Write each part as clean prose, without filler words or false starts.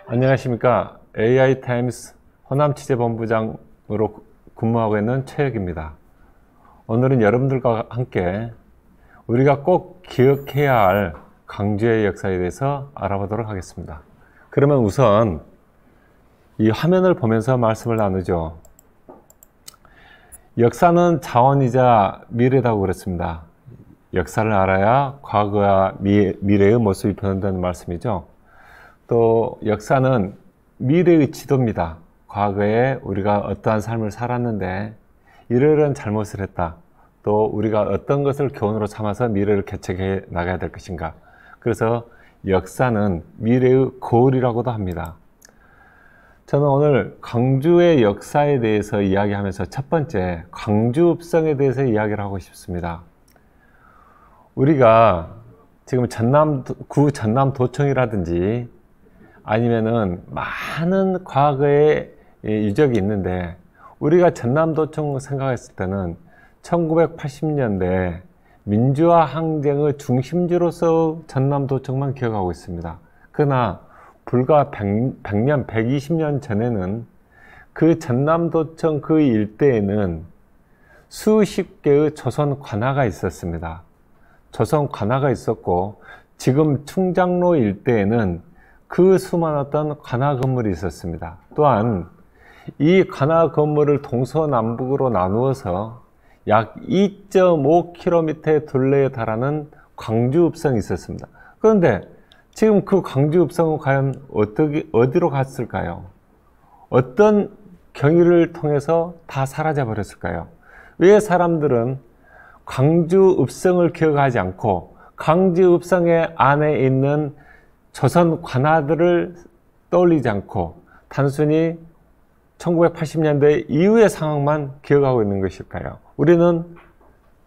안녕하십니까. AI타임스 호남취재본부장으로 근무하고 있는 최혁입니다. 오늘은 여러분들과 함께 우리가 꼭 기억해야 할 광주의 역사에 대해서 알아보도록 하겠습니다. 그러면 우선 이 화면을 보면서 말씀을 나누죠. 역사는 자원이자 미래라고 그랬습니다. 역사를 알아야 과거와 미래의 모습이 변한다는 말씀이죠. 또 역사는 미래의 지도입니다. 과거에 우리가 어떠한 삶을 살았는데 이러이러한 잘못을 했다. 또 우리가 어떤 것을 교훈으로 삼아서 미래를 개척해 나가야 될 것인가. 그래서 역사는 미래의 거울이라고도 합니다. 저는 오늘 광주의 역사에 대해서 이야기하면서 첫 번째 광주읍성에 대해서 이야기를 하고 싶습니다. 우리가 지금 구 전남도청이라든지 아니면은 많은 과거의 유적이 있는데 우리가 전남도청 생각했을 때는 1980년대 민주화 항쟁의 중심지로서 전남도청만 기억하고 있습니다. 그러나 불과 100년, 120년 전에는 그 전남도청 그 일대에는 수십 개의 조선 관아가 있었습니다. 조선 관아가 있었고 지금 충장로 일대에는 그 수많았던 관아 건물이 있었습니다. 또한 이 관아 건물을 동서남북으로 나누어서 약 2.5km의 둘레에 달하는 광주읍성이 있었습니다. 그런데 지금 그 광주읍성은 과연 어디로 갔을까요? 어떤 경위를 통해서 다 사라져 버렸을까요? 왜 사람들은 광주읍성을 기억하지 않고 광주읍성의 안에 있는 조선 관아들을 떠올리지 않고 단순히 1980년대 이후의 상황만 기억하고 있는 것일까요? 우리는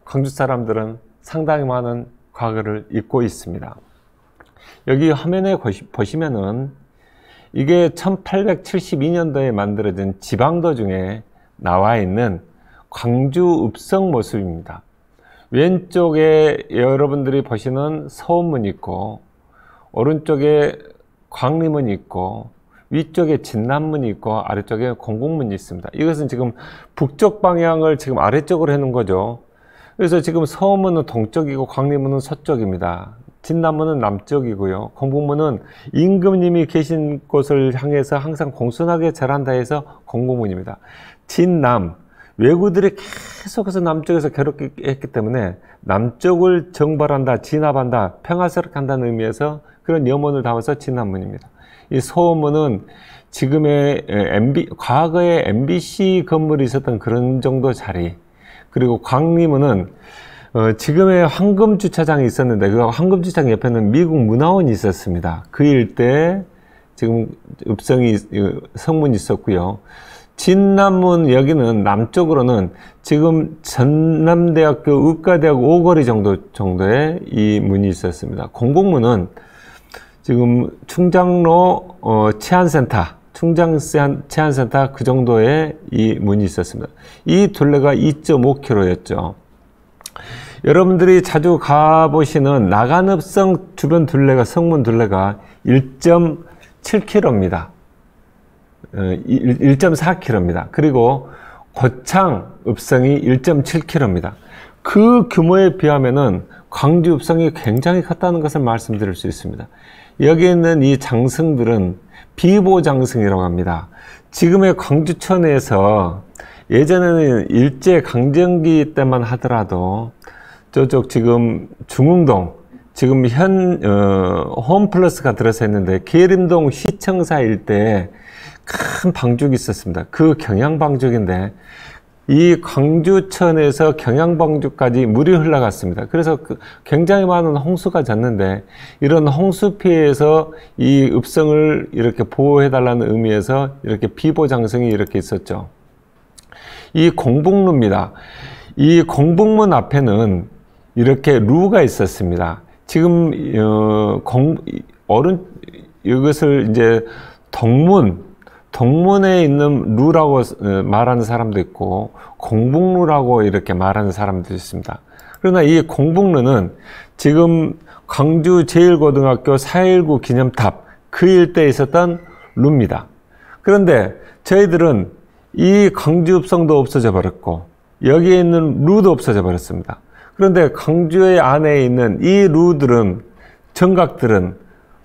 광주 사람들은 상당히 많은 과거를 잊고 있습니다. 여기 화면에 보시면은 이게 1872년도에 만들어진 지방도 중에 나와 있는 광주읍성 모습입니다. 왼쪽에 여러분들이 보시는 서원문이 있고 오른쪽에 광림문이 있고 위쪽에 진남문이 있고 아래쪽에 공곡문이 있습니다. 이것은 지금 북쪽 방향을 지금 아래쪽으로 해놓은 거죠. 그래서 지금 서원문은 동쪽이고 광림문은 서쪽입니다. 진남문은 남쪽이고요. 공곡문은 임금님이 계신 곳을 향해서 항상 공손하게 절한다 해서 공곡문입니다. 진남, 왜구들이 계속해서 남쪽에서 괴롭게 했기 때문에 남쪽을 정벌한다, 진압한다, 평화스럽게 한다는 의미에서 그런 염원을 담아서 진남문입니다. 이 서원문은 지금의 과거에 MBC 건물이 있었던 그런 정도 자리, 그리고 광림문은 지금의 황금주차장이 있었는데 그 황금주차장 옆에는 미국 문화원이 있었습니다. 그 일대에 지금 성문이 있었고요. 진남문 여기는 남쪽으로는 지금 전남대학교 의과대학 오거리 정도의 이 문이 있었습니다. 공곡문은 지금 충장로 충장 치안센터 그 정도의 이 문이 있었습니다. 이 둘레가 2.5km였죠. 여러분들이 자주 가보시는 나간읍성 주변 둘레가, 성문 둘레가 1.7km입니다. 1.4km입니다. 그리고 고창읍성이 1.7km입니다. 그 규모에 비하면은 광주읍성이 굉장히 컸다는 것을 말씀드릴 수 있습니다. 여기 있는 이 장승들은 비보장승이라고 합니다. 지금의 광주천에서 예전에는 일제강점기 때만 하더라도 저쪽 지금 중흥동, 지금 홈플러스가 들어서 있는데 계림동 시청사 일대에 큰 방죽이 있었습니다. 그 경양방죽인데 이 광주천에서 경양방죽까지 물이 흘러갔습니다. 그래서 굉장히 많은 홍수가 졌는데 이런 홍수 피해에서 이 읍성을 이렇게 보호해달라는 의미에서 이렇게 비보장성이 이렇게 있었죠. 이 공북루입니다. 이 공북문 앞에는 이렇게 루가 있었습니다. 지금 이것을 이제 동문에 있는 루라고 말하는 사람도 있고 공북루라고 이렇게 말하는 사람도 있습니다. 그러나 이 공북루는 지금 광주 제1고등학교 4.19 기념탑 그 일대에 있었던 루입니다. 그런데 저희들은 이 광주읍성도 없어져 버렸고 여기에 있는 루도 없어져 버렸습니다. 그런데 광주의 안에 있는 이 루들은, 정각들은,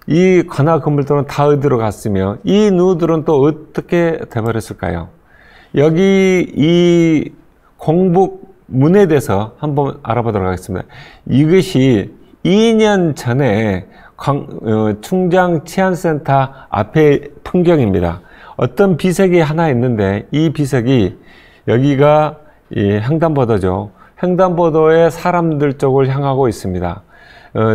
이 관악 건물들은 다 어디로 갔으며 이 루들은 또 어떻게 돼버렸을까요? 여기 이 공북문에 대해서 한번 알아보도록 하겠습니다. 이것이 2년 전에 충장 치안센터 앞의 풍경입니다. 어떤 비석이 하나 있는데 이 비석이 여기가 횡단보도죠. 횡단보도의 사람들 쪽을 향하고 있습니다.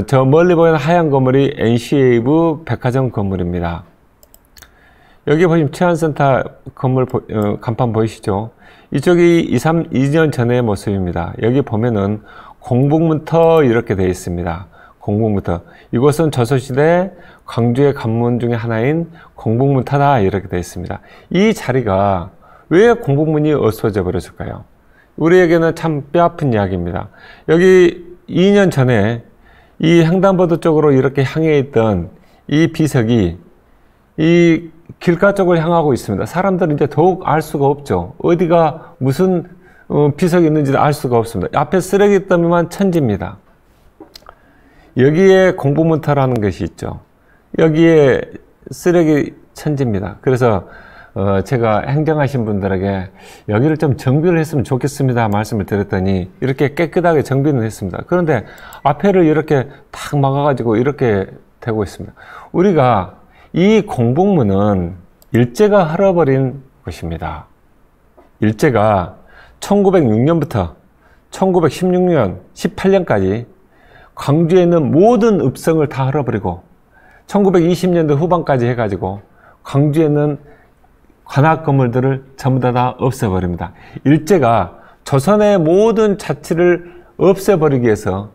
저 멀리 보이는 하얀 건물이 NC웨이브 백화점 건물입니다. 여기 보시면 치안센터 건물 간판 보이시죠? 이쪽이 2년 전의 모습입니다. 여기 보면은 공북문터 이렇게 되어 있습니다. 공북문터. 이곳은 조선시대 광주의 관문 중에 하나인 공북문터다 이렇게 되어 있습니다. 이 자리가 왜 공북문이 없어져 버렸을까요? 우리에게는 참 뼈아픈 이야기입니다. 여기 2년 전에 이 횡단보도 쪽으로 이렇게 향해 있던 이 비석이 이 길가 쪽을 향하고 있습니다. 사람들은 이제 더욱 알 수가 없죠. 어디가 무슨 비석이 있는지도 알 수가 없습니다. 앞에 쓰레기 더미만 천지입니다. 여기에 공북문터라는 것이 있죠. 여기에 쓰레기 천지입니다. 그래서 제가 행정하신 분들에게 여기를 좀 정비를 했으면 좋겠습니다 말씀을 드렸더니 이렇게 깨끗하게 정비는 했습니다. 그런데 앞에를 이렇게 탁 막아가지고 이렇게 되고 있습니다. 우리가 이 공북문은 일제가 흘러버린 곳입니다. 일제가 1906년부터 1916년, 18년까지 광주에 있는 모든 읍성을 다 흘러버리고 1920년대 후반까지 해가지고 광주에 있는 관악 건물들을 전부 다 없애버립니다. 일제가 조선의 모든 자치를 없애버리기 위해서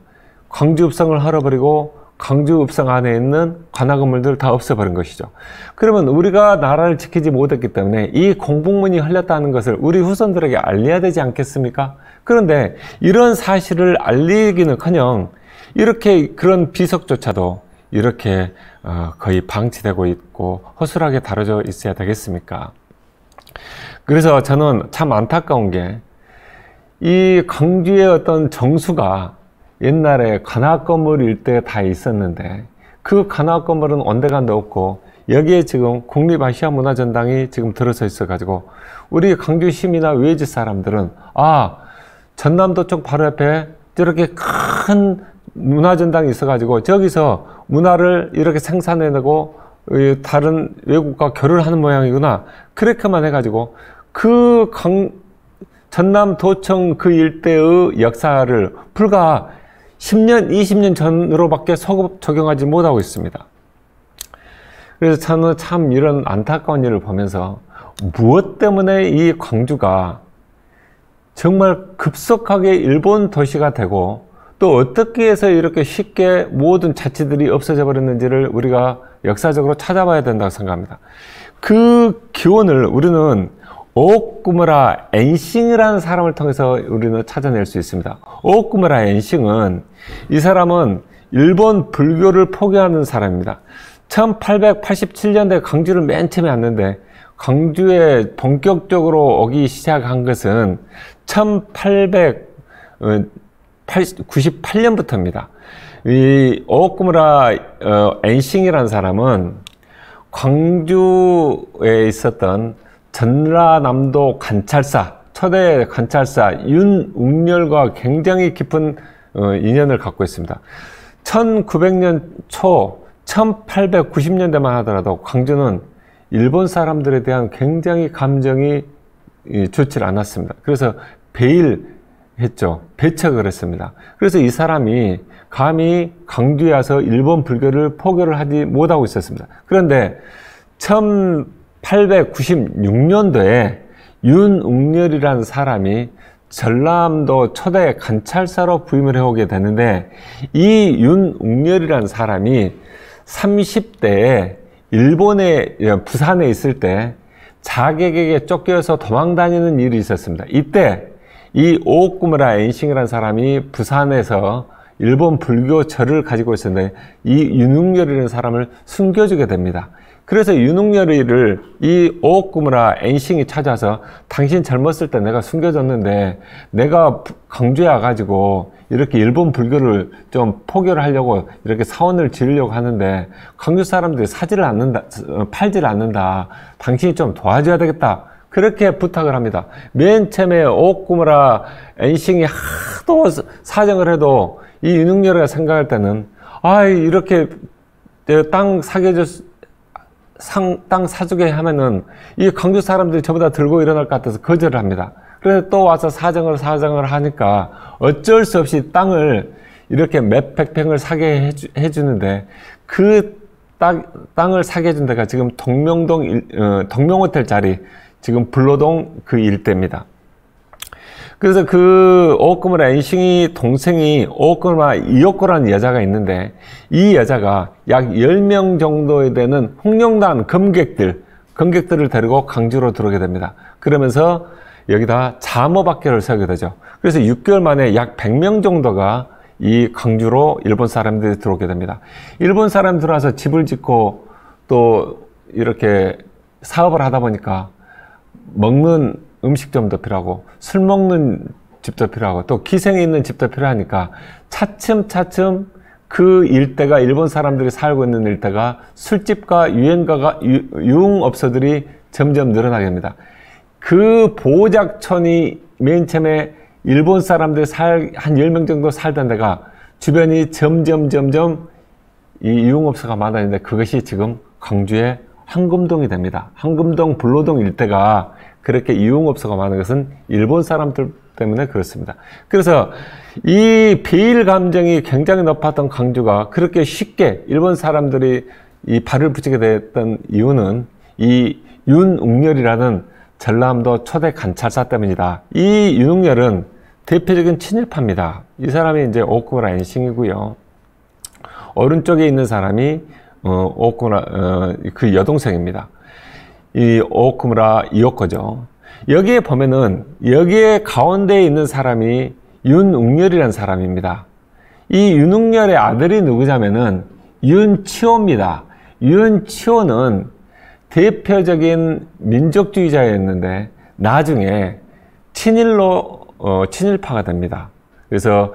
광주 읍성을 흘러버리고 광주 읍성 안에 있는 관악 건물들을 다 없애버린 것이죠. 그러면 우리가 나라를 지키지 못했기 때문에 이 공북문이 흘렸다는 것을 우리 후손들에게 알려야 되지 않겠습니까? 그런데 이런 사실을 알리기는커녕 이렇게 그런 비석조차도 이렇게 거의 방치되고 있고 허술하게 다뤄져 있어야 되겠습니까? 그래서 저는 참 안타까운 게 이 광주의 어떤 정수가 옛날에 관악 건물 일대에 다 있었는데 그 관악 건물은 온데간데 없고 여기에 지금 국립아시아문화전당이 지금 들어서 있어 가지고 우리 광주 시민이나 외지 사람들은 전남도 쪽 바로 옆에 저렇게 큰 문화전당이 있어 가지고 저기서 문화를 이렇게 생산해내고 다른 외국과 교류를 하는 모양이구나 그렇게만 해가지고 그 전남도청 그 일대의 역사를 불과 10년, 20년 전으로밖에 소급 적용하지 못하고 있습니다. 그래서 저는 참 이런 안타까운 일을 보면서 무엇 때문에 이 광주가 정말 급속하게 일본 도시가 되고 또 어떻게 해서 이렇게 쉽게 모든 자치들이 없어져 버렸는지를 우리가 역사적으로 찾아봐야 된다고 생각합니다. 그 기원을 우리는 오쿠무라 엔싱이라는 사람을 통해서 우리는 찾아낼 수 있습니다. 오쿠무라 엔싱은 이 사람은 일본 불교를 포기하는 사람입니다. 1887년대 광주를 맨 처음에 왔는데 광주에 본격적으로 오기 시작한 것은 1898년부터입니다. 이 오쿠무라 엔싱이라는 사람은 광주에 있었던 전라남도 관찰사, 초대 관찰사 윤웅렬과 굉장히 깊은 인연을 갖고 있습니다. 1900년 초 1890년대만 하더라도 광주는 일본 사람들에 대한 굉장히 감정이 좋지 않았습니다. 그래서 배일했죠. 배척을 했습니다. 그래서 이 사람이 감히 광주에 와서 일본 불교를 포교를 하지 못하고 있었습니다. 그런데 1896년도에 윤웅렬이라는 사람이 전라남도 초대 관찰사로 부임을 해오게 되는데 이 윤웅렬이라는 사람이 30대에 일본의 부산에 있을 때 자객에게 쫓겨서 도망다니는 일이 있었습니다. 이때 이 오오쿠무라 엔싱이라는 사람이 부산에서 일본 불교 절을 가지고 있었는데 이 윤웅열이라는 사람을 숨겨주게 됩니다. 그래서 윤웅열이를 이 오오쿠무라 엔싱이 찾아서 당신 젊었을 때 내가 숨겨줬는데 내가 광주에 와가지고 이렇게 일본 불교를 좀 포교를 하려고 이렇게 사원을 지으려고 하는데 광주 사람들이 사지를 않는다, 팔지를 않는다. 당신이 좀 도와줘야 되겠다. 그렇게 부탁을 합니다. 맨 처음에 오오쿠무라 엔싱이 하도 사정을 해도 이 윤웅열이가 생각할 때는 이렇게 땅 사주게 하면은 이 광주 사람들이 저보다 들고 일어날 것 같아서 거절을 합니다. 그래서 또 와서 사정을 하니까 어쩔 수 없이 땅을 이렇게 몇백 평을 사게 해주는데 그 땅을 사게 해준 데가 지금 동명호텔 자리 지금 불로동 그 일대입니다. 그래서 그 오오쿠무라 엔싱이 동생이 오오쿠무라 이오코라는 여자가 있는데 이 여자가 약 10명 정도 되는 홍룡단 검객들을 데리고 광주로 들어오게 됩니다. 그러면서 여기다 잠호박교를 세우게 되죠. 그래서 6개월 만에 약 100명 정도가 이 광주로 일본 사람들이 들어오게 됩니다. 일본 사람 들어와서 집을 짓고 또 이렇게 사업을 하다 보니까 먹는 음식점도 필요하고 술 먹는 집도 필요하고 또 기생이 있는 집도 필요하니까 차츰차츰 그 일대가 일본 사람들이 살고 있는 일대가 술집과 유흥업소들이 점점 늘어나게 됩니다. 그 보작촌이 맨 처음에 일본 사람들이 한 10명 정도 살던 데가 주변이 점점 이 유흥업소가 많아지는데 그것이 지금 광주의 황금동이 됩니다. 황금동 불로동 일대가 그렇게 유흥업소가 많은 것은 일본 사람들 때문에 그렇습니다. 그래서 이 배일 감정이 굉장히 높았던 광주가 그렇게 쉽게 일본 사람들이 이 발을 붙이게 됐던 이유는 이 윤웅열이라는 전라남도 초대 관찰사 때문이다. 이 윤웅열은 대표적인 친일파입니다. 이 사람이 이제 오오쿠무라 엔싱이고요. 오른쪽에 있는 사람이 그 여동생입니다. 이 오오쿠무라 이오코죠. 여기에 보면은 여기에 가운데에 있는 사람이 윤웅열이라는 사람입니다. 이 윤웅열의 아들이 누구냐면은 윤치호입니다. 윤치호는 대표적인 민족주의자였는데 나중에 친일파가 됩니다. 그래서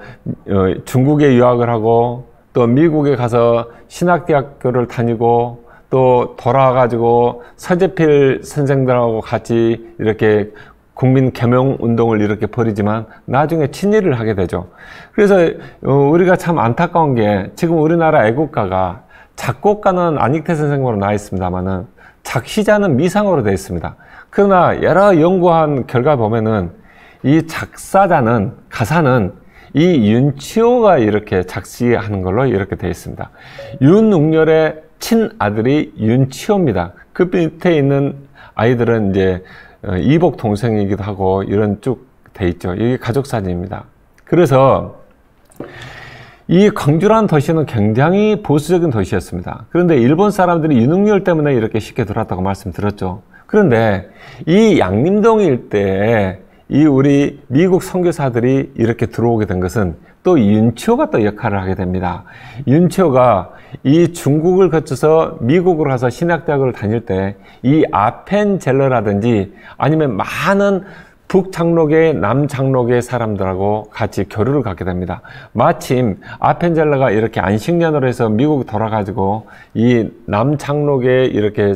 중국에 유학을 하고 또 미국에 가서 신학대학교를 다니고 또 돌아와가지고 서재필 선생들하고 같이 이렇게 국민 계명 운동을 이렇게 벌이지만 나중에 친일을 하게 되죠. 그래서 우리가 참 안타까운 게 지금 우리나라 애국가가 작곡가는 안익태 선생으로 나와 있습니다만은 작시자는 미상으로 되어 있습니다. 그러나 여러 연구한 결과 보면은 이 가사는 이 윤치호가 이렇게 작시하는 걸로 이렇게 되어 있습니다. 윤웅열의 친아들이 윤치호입니다. 그 밑에 있는 아이들은 이제 이복 동생이기도 하고 이런 쭉 돼 있죠. 이게 가족 사진입니다. 그래서 이 광주라는 도시는 굉장히 보수적인 도시였습니다. 그런데 일본 사람들이 윤웅열 때문에 이렇게 쉽게 들어왔다고 말씀드렸죠. 그런데 이 양림동 일대에 이 우리 미국 선교사들이 이렇게 들어오게 된 것은 또 윤치호가 또 역할을 하게 됩니다. 윤치호가 이 중국을 거쳐서 미국으로 가서 신학대학을 다닐 때 이 아펜젤러라든지 아니면 많은 북장로계, 남장로계 사람들하고 같이 교류를 갖게 됩니다. 마침 아펜젤러가 이렇게 안식년으로 해서 미국 돌아가지고 이 남장로계 이렇게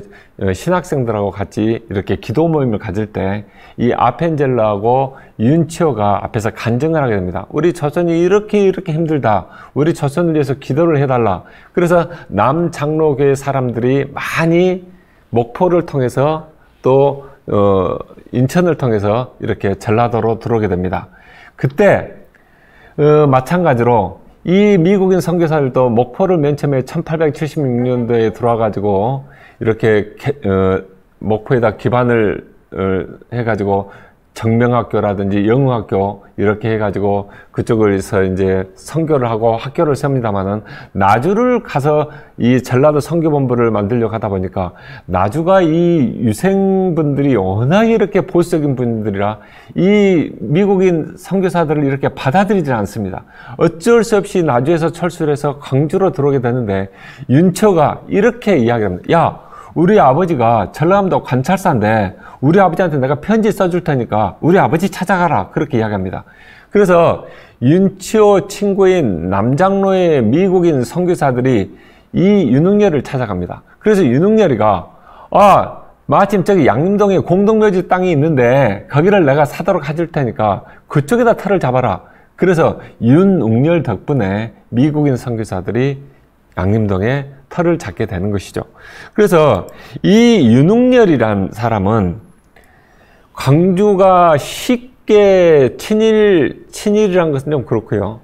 신학생들하고 같이 이렇게 기도 모임을 가질 때 이 아펜젤러하고 윤치호가 앞에서 간증을 하게 됩니다. 우리 조선이 이렇게 힘들다. 우리 조선을 위해서 기도를 해달라. 그래서 남장로계 사람들이 많이 목포를 통해서 또 인천을 통해서 이렇게 전라도로 들어오게 됩니다. 그때 마찬가지로 이 미국인 선교사들도 목포를 맨 처음에 1876년도에 들어와가지고 이렇게 목포에다 기반을 해가지고 정명학교라든지 영흥학교 이렇게 해가지고 그쪽에서 이제 선교를 하고 학교를 세웁니다만은 나주를 가서 이 전라도 선교본부를 만들려고 하다 보니까 나주가 이 유생분들이 워낙 이렇게 보수적인 분들이라 이 미국인 선교사들을 이렇게 받아들이지 않습니다. 어쩔 수 없이 나주에서 철수를 해서 광주로 들어오게 되는데 윤처가 이렇게 이야기합니다. 야, 우리 아버지가 전라남도 관찰사인데 우리 아버지한테 내가 편지 써줄 테니까 우리 아버지 찾아가라. 그렇게 이야기합니다. 그래서 윤치호 친구인 남장로의 미국인 선교사들이 이 윤흥열을 찾아갑니다. 그래서 윤흥열이가 마침 저기 양림동에 공동묘지 땅이 있는데 거기를 내가 사도록 해줄 테니까 그쪽에다 터를 잡아라. 그래서 윤흥열 덕분에 미국인 선교사들이 양림동에 터를 잡게 되는 것이죠. 그래서 이 윤흥열이란 사람은 광주가 쉽게 친일이라는 것은 좀 그렇고요.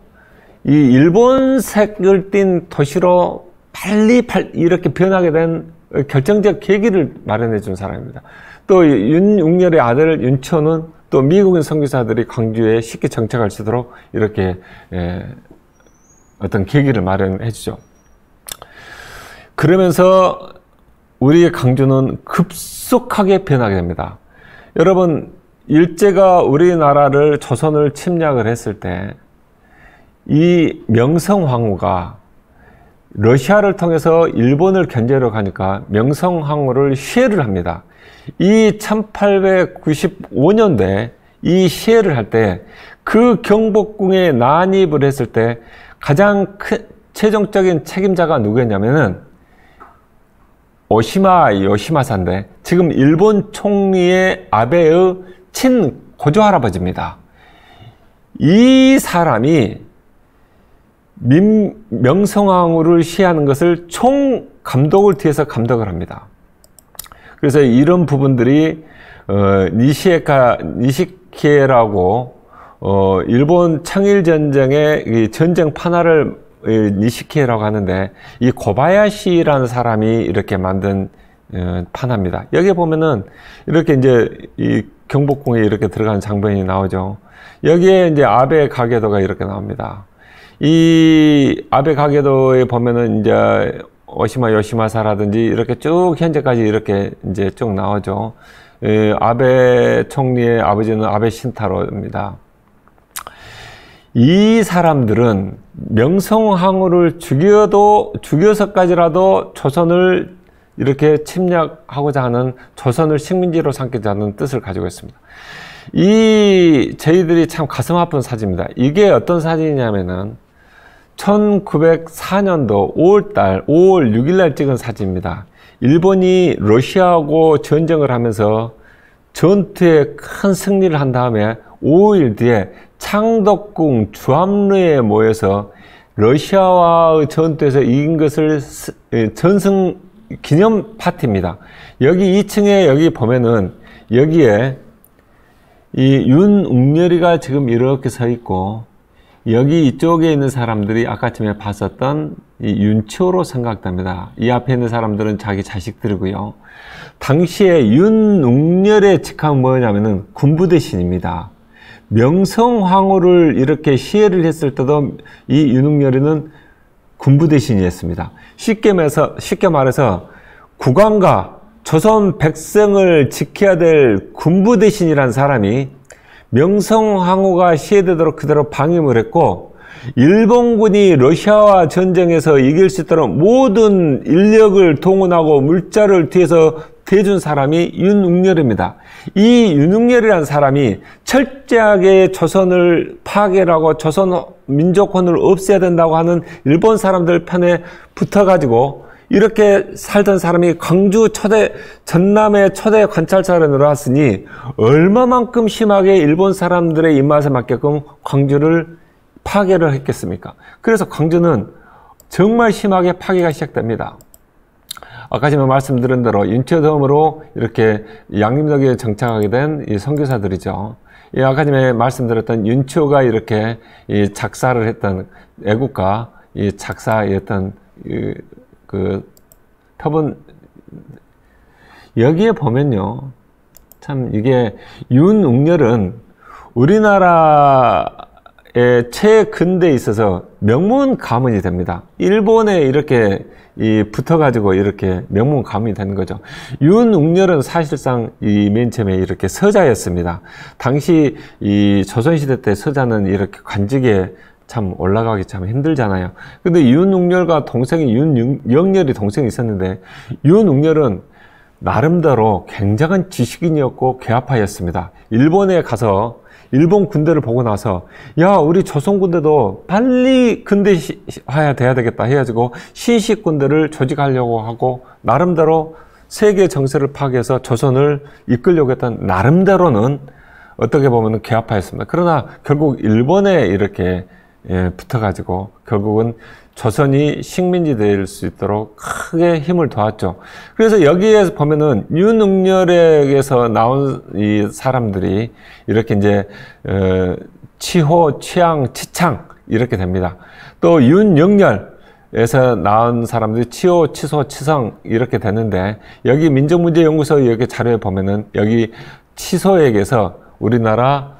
이 일본색을 띤 도시로 빨리 이렇게 변하게 된 결정적 계기를 마련해 준 사람입니다. 또 윤흥열의 아들 윤초는 또 미국인 선교사들이 광주에 쉽게 정착할 수 있도록 이렇게 어떤 계기를 마련해 주죠. 그러면서 우리의 광주는 급속하게 변하게 됩니다. 여러분, 일제가 우리나라를 조선을 침략을 했을 때 이 명성황후가 러시아를 통해서 일본을 견제하러 가니까 명성황후를 시해를 합니다. 이 1895년도에 이 시해를 할 때 그 경복궁에 난입을 했을 때 가장 큰 최종적인 책임자가 누구였냐면은 오시마 요시마사인데 지금 일본 총리의 아베의 친 고조할아버지입니다. 이 사람이 명성황후를 시해하는 것을 총 감독을 뒤에서 감독을 합니다. 그래서 이런 부분들이 니시키에라고 일본 청일전쟁의 전쟁 판화를 니시키에라고 하는데 이 고바야시라는 사람이 이렇게 만든 판화입니다. 여기 보면은 이렇게 이제 이 경복궁에 이렇게 들어가는 장면이 나오죠. 여기에 이제 아베 가게도가 이렇게 나옵니다. 이 아베 가게도에 보면은 이제 오시마 요시마사라든지 이렇게 쭉 현재까지 이렇게 이제 쭉 나오죠. 아베 총리의 아버지는 아베 신타로입니다. 이 사람들은 명성황후를 죽여서까지라도 조선을 이렇게 침략하고자 하는 조선을 식민지로 삼고자 하는 뜻을 가지고 있습니다. 저희들이 참 가슴 아픈 사진입니다. 이게 어떤 사진이냐면은 1904년도 5월 6일 날 찍은 사진입니다. 일본이 러시아하고 전쟁을 하면서 전투에 큰 승리를 한 다음에 5일 뒤에 창덕궁 주암루에 모여서 러시아와의 전투에서 이긴 것을 전승 기념 파티입니다. 여기 2층에 여기 보면은 여기에 이 윤웅열이가 지금 이렇게 서 있고 여기 이쪽에 있는 사람들이 아까 전에 봤었던 이 윤초로 생각됩니다. 이 앞에 있는 사람들은 자기 자식들이고요. 당시에 윤웅열의 직함은 뭐냐면은 군부대신입니다. 명성황후를 이렇게 시해를 했을 때도 이 윤웅열이는 군부대신이었습니다. 쉽게 말해서 국왕과 조선 백성을 지켜야 될 군부대신이라는 사람이 명성황후가 시해되도록 그대로 방임을 했고 일본군이 러시아와 전쟁에서 이길 수 있도록 모든 인력을 동원하고 물자를 뒤에서 대준 사람이 윤웅열입니다. 이 윤웅열이라는 사람이 철저하게 조선을 파괴하고 조선 민족혼을 없애야 된다고 하는 일본 사람들 편에 붙어가지고 이렇게 살던 사람이 광주 전남의 초대 관찰사로 늘어왔으니 얼마만큼 심하게 일본 사람들의 입맛에 맞게끔 광주를 파괴를 했겠습니까? 그래서 광주는 정말 심하게 파괴가 시작됩니다. 아까 전에 말씀드린 대로 윤초덤으로 이렇게 양림동에 정착하게 된 이 선교사들이죠. 아까 전에 말씀드렸던 윤초가 이렇게 이 작사를 했던 애국가, 이 작사였던 그 표본 여기에 보면요, 참 이게 윤웅열은 우리나라의 최근대에 있어서 명문 가문이 됩니다. 일본에 이렇게 붙어가지고 이렇게 명문 가문이 되는 거죠. 윤웅열은 사실상 이 맨 처음에 이렇게 서자였습니다. 당시 이 조선시대 때 서자는 이렇게 관직에 참 올라가기 참 힘들잖아요. 근데 윤웅열과 동생이 윤영열이 동생이 있었는데, 윤웅열은 나름대로 굉장한 지식인이었고 괴학파였습니다. 일본에 가서 일본 군대를 보고 나서, 야, 우리 조선 군대도 빨리 근대화해야 돼야 되겠다 해가지고 신식 군대를 조직하려고 하고, 나름대로 세계 정세를 파악해서 조선을 이끌려고 했던, 나름대로는 어떻게 보면 괴학파였습니다. 그러나 결국 일본에 이렇게 붙어가지고 결국은 조선이 식민지 될 수 있도록 크게 힘을 도왔죠. 그래서 여기에서 보면은 윤웅열에게서 나온 이 사람들이 이렇게 이제 치호, 취향, 치창 이렇게 됩니다. 또 윤영열에서 나온 사람들이 치호, 치소, 치성 이렇게 되는데, 여기 민족문제연구소 여기 자료에 보면은 여기 치소에게서 우리나라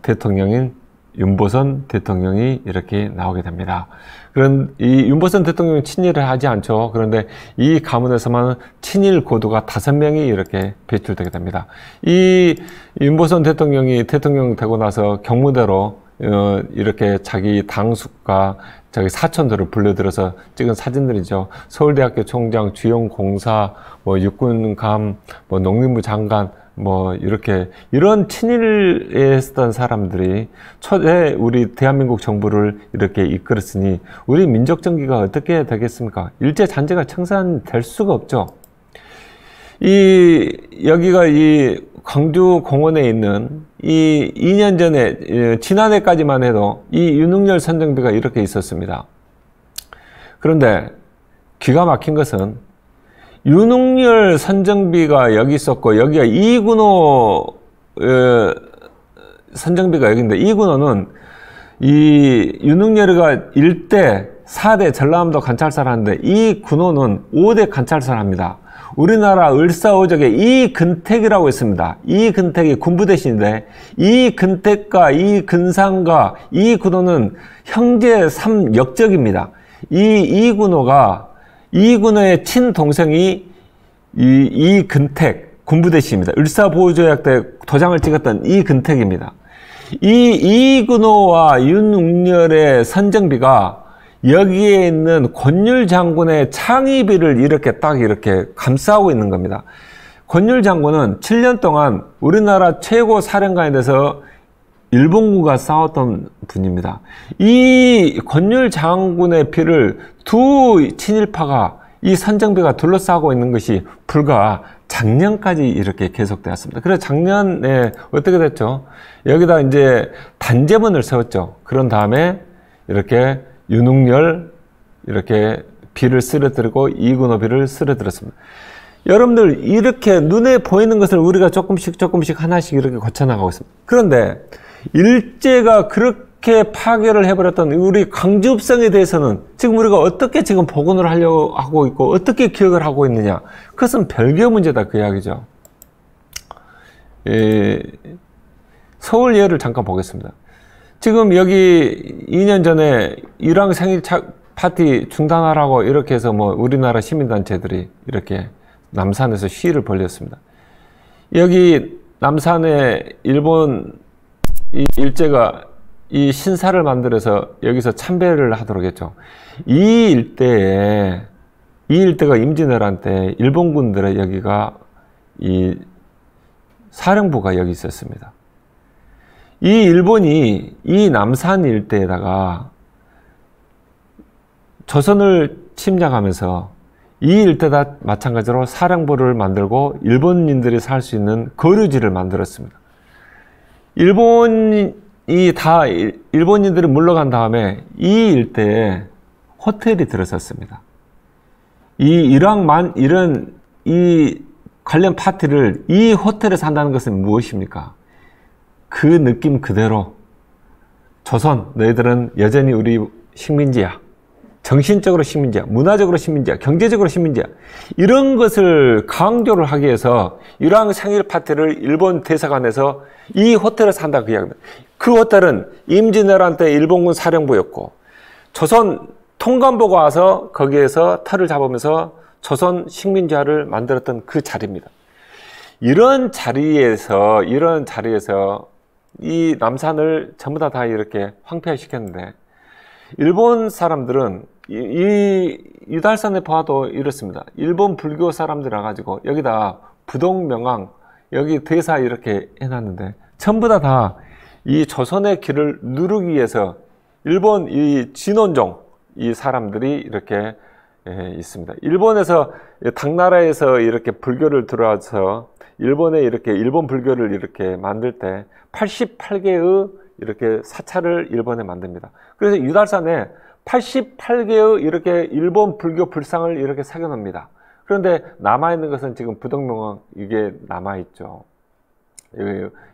대통령인 윤보선 대통령이 이렇게 나오게 됩니다. 그런 이 윤보선 대통령이 친일을 하지 않죠. 그런데 이 가문에서만 친일 고도가 5명이 이렇게 배출되게 됩니다. 이 윤보선 대통령이 대통령 되고 나서 경무대로 이렇게 자기 당숙과 자기 사촌들을 불러들여서 찍은 사진들이죠. 서울대학교 총장, 주영공사, 뭐 육군감, 뭐 농림부 장관, 뭐 이렇게 이런 친일에 했던 사람들이 초대 우리 대한민국 정부를 이렇게 이끌었으니 우리 민족 정기가 어떻게 되겠습니까? 일제 잔재가 청산될 수가 없죠. 여기가 이 광주 공원에 있는 이 2년 전에 지난해까지만 해도 이 윤웅열 선정비가 이렇게 있었습니다. 그런데 기가 막힌 것은 윤웅열 선정비가 여기 있었고, 여기가 이군호 선정비가 여기인데, 이군호는 이 윤웅열이가 1대 4대 전라남도 관찰사를 하는데, 이 군호는 5대 관찰사를 합니다. 우리나라 을사오적에 이근택이라고 있습니다. 이근택이 군부대신인데, 이근택과 이근상과 이군호는 형제 3역적입니다. 이군호가 이군호의 친동생이 이근택 군부대시입니다. 을사보호조약 때 도장을 찍었던 이근택입니다. 이군호와 윤웅열의 선정비가 여기에 있는 권율 장군의 창의비를 이렇게 딱 이렇게 감싸고 있는 겁니다. 권율 장군은 7년 동안 우리나라 최고 사령관에 대해서 일본군과 싸웠던 분입니다. 이 권율 장군의 피를 두 친일파가 이 선정비가 둘러싸고 있는 것이 불과 작년까지 이렇게 계속되었습니다. 그래서 작년에 어떻게 됐죠? 여기다 이제 단제문을 세웠죠. 그런 다음에 이렇게 윤웅열 이렇게 비를 쓰러뜨리고 이군호 비를 쓰러뜨렸습니다. 여러분들 이렇게 눈에 보이는 것을 우리가 조금씩 하나씩 이렇게 고쳐나가고 있습니다. 그런데 일제가 그렇게 파괴를 해버렸던 우리 광주읍성에 대해서는 지금 우리가 어떻게 지금 복원을 하려고 하고 있고 어떻게 기억을 하고 있느냐, 그것은 별개 문제다 그 이야기죠. 서울 예를 잠깐 보겠습니다. 지금 여기 2년 전에 일왕 생일 파티 중단하라고 이렇게 해서 뭐 우리나라 시민단체들이 이렇게 남산에서 시위를 벌였습니다. 여기 남산에 일본 이 일제가 이 신사를 만들어서 여기서 참배를 하도록 했죠. 이 일대가 임진왜란 때 일본군들의 여기가 이 사령부가 여기 있었습니다. 이 일본이 이 남산 일대에다가 조선을 침략하면서 이 일대다 마찬가지로 사령부를 만들고 일본인들이 살 수 있는 거류지를 만들었습니다. 일본인들이 물러간 다음에 이 일대에 호텔이 들어섰습니다. 이런 관련 파티를 이 호텔에서 한다는 것은 무엇입니까? 그 느낌 그대로 조선, 너희들은 여전히 우리 식민지야. 정신적으로 식민지야, 문화적으로 식민지야, 경제적으로 식민지야. 이런 것을 강조를 하기 위해서 이러한 생일 파티를 일본 대사관에서 이 호텔을 산다 그 이야기입니다. 그 호텔은 임진왜란 때 일본군 사령부였고 조선 통감보가 와서 거기에서 터를 잡으면서 조선 식민지화를 만들었던 그 자리입니다. 이런 자리에서 이 남산을 전부 다 이렇게 황폐화시켰는데 일본 사람들은 이 유달산에 봐도 이렇습니다. 일본 불교 사람들 와가지고 여기다 부동명왕 여기 대사 이렇게 해놨는데 전부 다 이 조선의 길을 누르기 위해서 일본 이 진원종 이 사람들이 이렇게 있습니다. 일본에서 당나라에서 이렇게 불교를 들어와서 일본에 이렇게 일본 불교를 이렇게 만들 때 88개의 이렇게 사찰을 일본에 만듭니다. 그래서 유달산에 88개의 이렇게 일본 불교 불상을 이렇게 새겨놓습니다. 그런데 남아있는 것은 지금 부덕명왕 이게 남아있죠.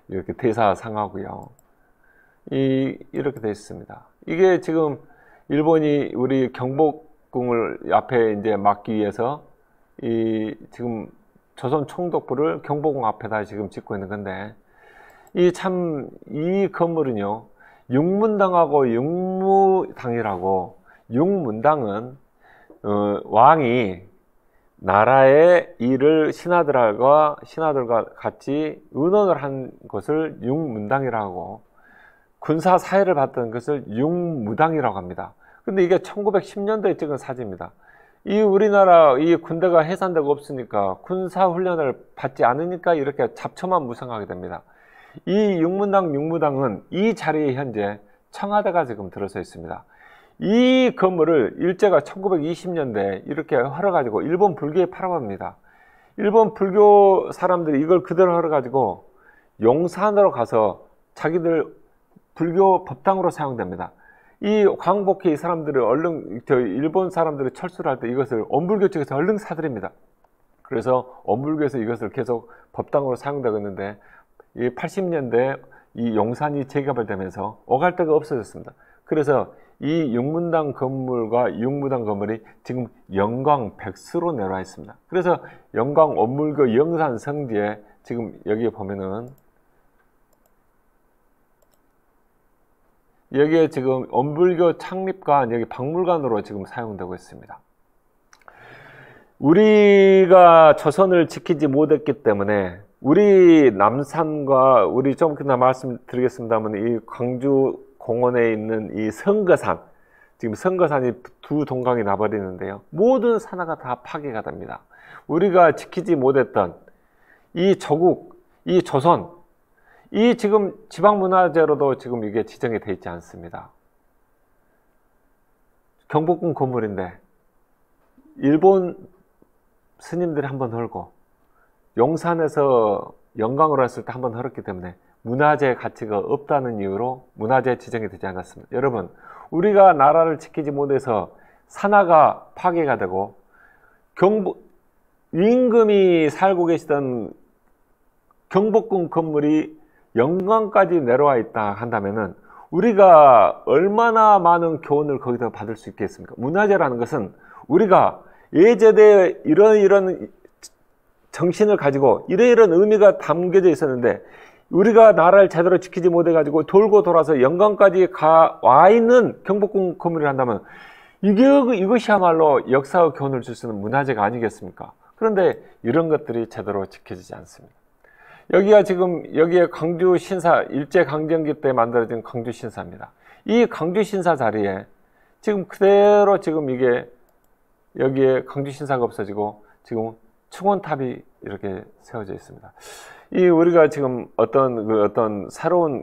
이렇게 대사상하고요. 이렇게 되어 있습니다. 이게 지금 일본이 우리 경복궁을 앞에 이제 막기 위해서 지금 조선 총독부를 경복궁 앞에다 지금 짓고 있는 건데 이 건물은요 육문당하고 육무당이라고 육문당은 왕이 나라의 일을 신하들과 같이 의논을 한 것을 육문당이라고 군사 사회를 받던 것을 육무당이라고 합니다. 근데 이게 1910년도에 찍은 사진입니다. 이 우리나라 이 군대가 해산되고 없으니까 군사 훈련을 받지 않으니까 이렇게 잡초만 무성하게 됩니다. 이 육무당은 이 자리에 현재 청와대가 지금 들어서 있습니다. 이 건물을 일제가 1920년대에 이렇게 헐어가지고 일본 불교에 팔아봅니다. 일본 불교 사람들이 이걸 그대로 헐어가지고 용산으로 가서 자기들 불교 법당으로 사용됩니다. 이 광복회 이 사람들을 일본 사람들이 철수를 할 때 이것을 원불교 측에서 얼른 사들입니다. 그래서 원불교에서 이것을 계속 법당으로 사용되고 있는데 이 80년대 이 용산이 재개발되면서 오갈 데가 없어졌습니다. 그래서 이 육문당 건물과 육무당 건물이 지금 영광 백수로 내려와 있습니다. 그래서 영광 원불교 영산 성지에 지금 여기에 보면은 여기에 지금 원불교 창립관 여기 박물관으로 지금 사용되고 있습니다. 우리가 조선을 지키지 못했기 때문에 우리 남산과 우리 좀 이따 말씀드리겠습니다만 이 광주 공원에 있는 이 성거산 지금 성거산이 두 동강이 나버리는데요. 모든 산하가 다 파괴가 됩니다. 우리가 지키지 못했던 이 조국, 이 조선 이 지금 지방문화재로도 지금 이게 지정이 되어 있지 않습니다. 경복궁 건물인데 일본 스님들이 한번 헐고 용산에서 영광으로 했을 때 한번 헐었기 때문에 문화재 가치가 없다는 이유로 문화재 지정이 되지 않았습니다. 여러분 우리가 나라를 지키지 못해서 산하가 파괴가 되고 임금이 살고 계시던 경복궁 건물이 영광까지 내려와 있다 한다면은 우리가 얼마나 많은 교훈을 거기서 받을 수 있겠습니까? 문화재라는 것은 우리가 예제대에 이런 정신을 가지고 이런 의미가 담겨져 있었는데 우리가 나라를 제대로 지키지 못해 가지고 돌고 돌아서 영광까지 와 있는 경복궁 건물을 한다면 이것이야말로 역사의 교훈을 줄 수 있는 문화재가 아니겠습니까? 그런데 이런 것들이 제대로 지켜지지 않습니다. 여기에 광주 신사, 일제강점기 때 만들어진 광주 신사입니다. 이 광주 신사 자리에 지금 그대로 지금 여기에 광주 신사가 없어지고 지금 충원탑이 이렇게 세워져 있습니다. 우리가 지금 어떤 새로운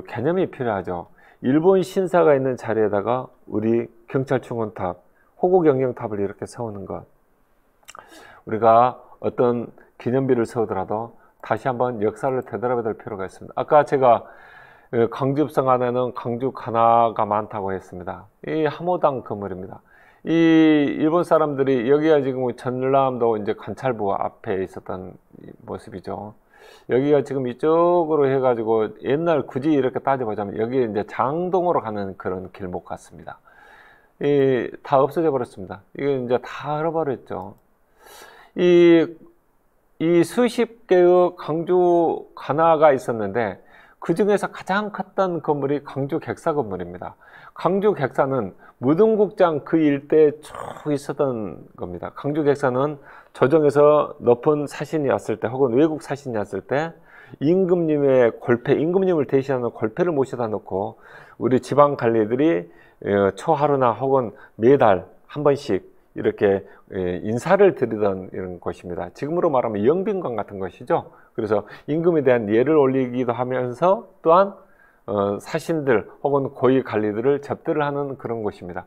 개념이 필요하죠. 일본 신사가 있는 자리에다가 우리 경찰 충원탑, 호국영령탑을 이렇게 세우는 것. 우리가 어떤 기념비를 세우더라도 다시 한번 역사를 되돌아봐야 될 필요가 있습니다. 아까 제가 광주읍성 안에는 광주 관아가 많다고 했습니다. 이 함호당 건물입니다. 이 일본 사람들이 여기가 지금 전라남도 이제 관찰부 앞에 있었던 모습이죠. 여기가 지금 이쪽으로 해가지고 옛날 굳이 이렇게 따져보자면 여기 이제 장동으로 가는 그런 길목 같습니다. 다 없어져 버렸습니다. 이게 이제 다 잃어버렸죠. 이 수십 개의 강주 관아가 있었는데 그 중에서 가장 컸던 건물이 강주 객사 건물입니다. 강주 객사는 무등국장 그 일대에 쭉 있었던 겁니다. 강주 객사는 조정에서 높은 사신이 왔을 때 혹은 외국 사신이 왔을 때 임금님의 골패, 임금님을 대신하는 골패를 모셔다 놓고 우리 지방 관리들이 초하루나 혹은 매달 한 번씩 이렇게 인사를 드리던 이런 곳입니다. 지금으로 말하면 영빈관 같은 것이죠. 그래서 임금에 대한 예를 올리기도 하면서 또한 사신들 혹은 고위 관리들을 접대를 하는 그런 곳입니다.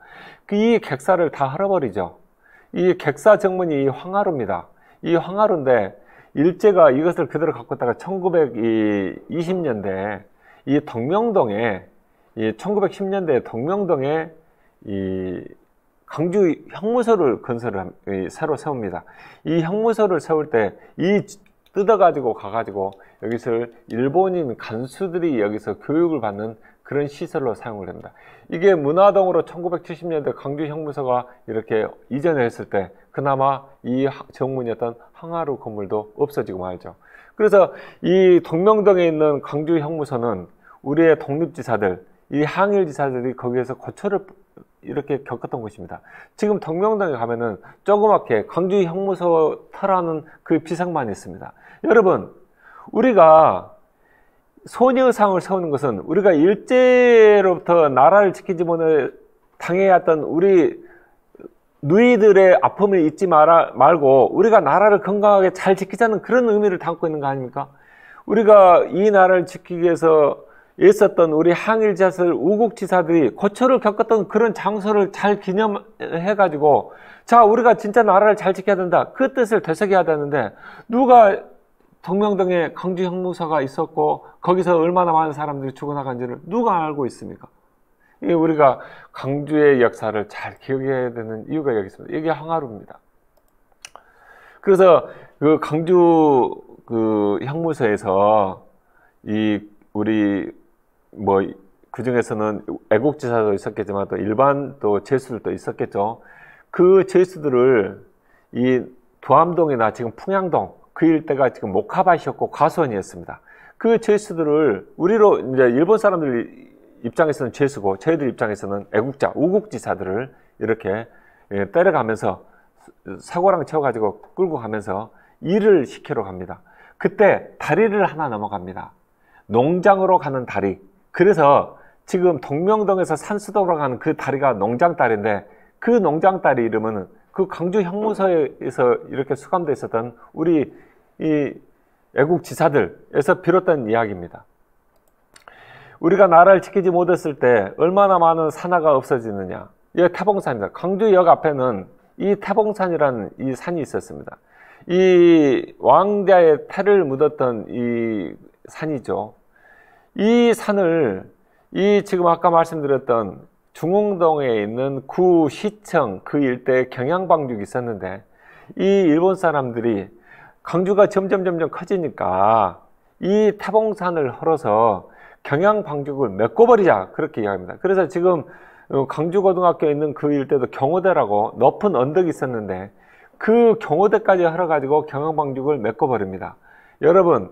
이 객사를 다 헐어버리죠. 이 객사 정문이 황하루입니다. 이 황하루인데 일제가 이것을 그대로 갖고 있다가 1920년대 이 동명동에 1910년대 동명동에 이 강주 형무소를 새로 세웁니다. 이 형무소를 세울 때 이 뜯어가지고 가가지고 여기서 일본인 간수들이 여기서 교육을 받는 그런 시설로 사용을 합니다. 이게 문화동으로 1970년대 강주 형무소가 이렇게 이전을 했을 때 그나마 이 정문이었던 황하루 건물도 없어지고 말죠. 그래서 이 동명동에 있는 강주 형무소는 우리의 독립지사들, 이 항일지사들이 거기에서 고초를 이렇게 겪었던 곳입니다. 지금 동명동에 가면은 조그맣게 강주 형무소 터라는 그 비석만 있습니다. 여러분, 우리가 소녀상을 세우는 것은 우리가 일제로부터 나라를 지키지 못해 당해왔던 우리 누이들의 아픔을 잊지 말고 우리가 나라를 건강하게 잘 지키자는 그런 의미를 담고 있는 거 아닙니까? 우리가 이 나라를 지키기 위해서 애썼던 우리 항일지사들, 우국지사들이 고초를 겪었던 그런 장소를 잘 기념해가지고 자, 우리가 진짜 나라를 잘 지켜야 된다. 그 뜻을 되새겨야 되는데 누가 동명동에 강주 형무소가 있었고 거기서 얼마나 많은 사람들이 죽어나간지를 누가 알고 있습니까? 이게 우리가 강주의 역사를 잘 기억해야 되는 이유가 여기 있습니다. 이게 황하루입니다. 그래서 그 강주 그 형무소에서 우리 그 중에서는 애국지사도 있었겠지만 또 일반 또 죄수들도 있었겠죠. 그 죄수들을 이 두암동이나 지금 풍양동 그 일대가 지금 목화밭이었고 과수원이었습니다. 그 죄수들을 우리로 이제 일본 사람들 입장에서는 죄수고 저희들 입장에서는 애국자, 우국지사들을 이렇게 때려가면서 사고랑 채워가지고 끌고 가면서 일을 시키러 갑니다. 그때 다리를 하나 넘어갑니다. 농장으로 가는 다리. 그래서 지금 동명동에서 산수도로 가는 그 다리가 농장다리인데 그 농장다리 이름은 그 강주 형무소에서 이렇게 수감되어 있었던 우리 이 애국지사들에서 비롯된 이야기입니다. 우리가 나라를 지키지 못했을 때 얼마나 많은 산하가 없어지느냐. 이게 태봉산입니다. 강주역 앞에는 이 태봉산이라는 이 산이 있었습니다. 이 왕자의 태를 묻었던 이 산이죠. 이 산을 지금 아까 말씀드렸던 중흥동에 있는 구시청 그 일대에 경양방죽이 있었는데 이 일본 사람들이 강주가 점점 커지니까 이 태봉산을 헐어서 경양방죽을 메꿔버리자 그렇게 이야기합니다. 그래서 지금 강주고등학교에 있는 그 일대도 경호대라고 높은 언덕이 있었는데 그 경호대까지 헐어가지고 경양방죽을 메꿔버립니다. 여러분,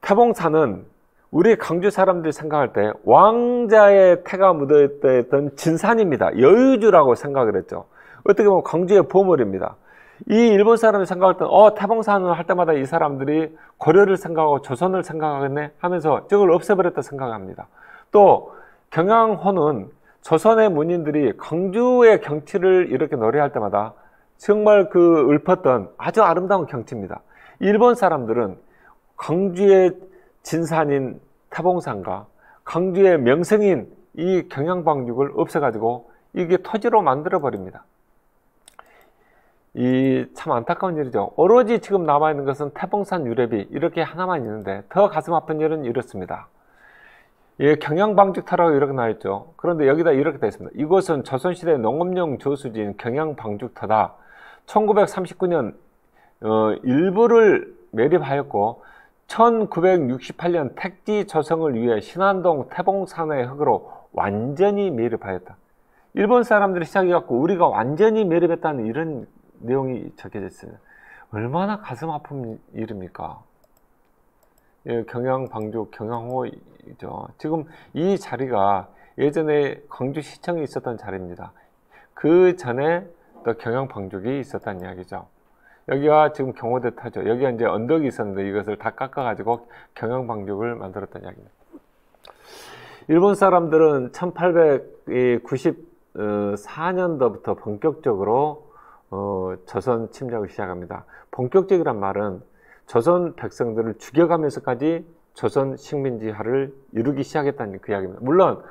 태봉산은 우리 강주 사람들이 생각할 때 왕자의 태가 묻어있던 진산입니다. 여유주라고 생각을 했죠. 어떻게 보면 강주의 보물입니다. 이 일본 사람이 생각할 때 태봉산을 할 때마다 이 사람들이 고려를 생각하고 조선을 생각하겠네 하면서 저걸 없애버렸다 생각합니다. 또 경양호는 조선의 문인들이 강주의 경치를 이렇게 노래할 때마다 정말 그 읊었던 아주 아름다운 경치입니다. 일본 사람들은 강주의 진산인 태봉산과 강주의 명성인 이 경양방죽을 없애가지고 이게 토지로 만들어버립니다. 참 안타까운 일이죠. 오로지 지금 남아있는 것은 태봉산 유래비 이렇게 하나만 있는데 더 가슴 아픈 일은 이렇습니다. 경양방죽 터라고 이렇게 나와있죠. 그런데 여기다 이렇게 되어 있습니다. 이곳은 조선시대 농업용 저수지인 경양방죽 터다. 1939년 일부를 매립하였고 1968년 택지 조성을 위해 신안동 태봉산의 흙으로 완전히 매립하였다. 일본 사람들이 시작해갖고 우리가 완전히 매립했다는 이런 내용이 적혀져 있어요. 얼마나 가슴 아픈 일입니까? 예, 경양 방주 경양호이죠. 지금 이 자리가 예전에 광주시청이 있었던 자리입니다. 그 전에 또 경양 방죽이 있었다는 이야기죠. 여기가 지금 경호대 타죠. 여기가 이제 언덕이 있었는데 이것을 다 깎아가지고 경양 방죽을 만들었다는 이야기입니다. 일본 사람들은 1894년도부터 본격적으로 조선 침략을 시작합니다. 본격적이란 말은 조선 백성들을 죽여가면서까지 조선 식민지화를 이루기 시작했다는 그 이야기입니다. 물론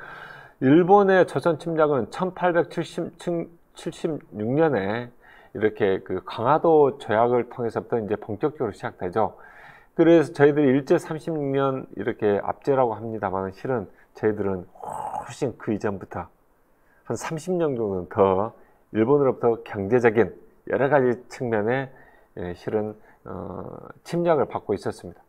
일본의 조선 침략은 1876년에 이렇게 그 강화도 조약을 통해서부터 이제 본격적으로 시작되죠. 그래서 저희들이 일제 36년 이렇게 압제라고 합니다만 실은 저희들은 훨씬 그 이전부터 한 30년 정도는 더 일본으로부터 경제적인 여러 가지 측면에 실은 침략을 받고 있었습니다.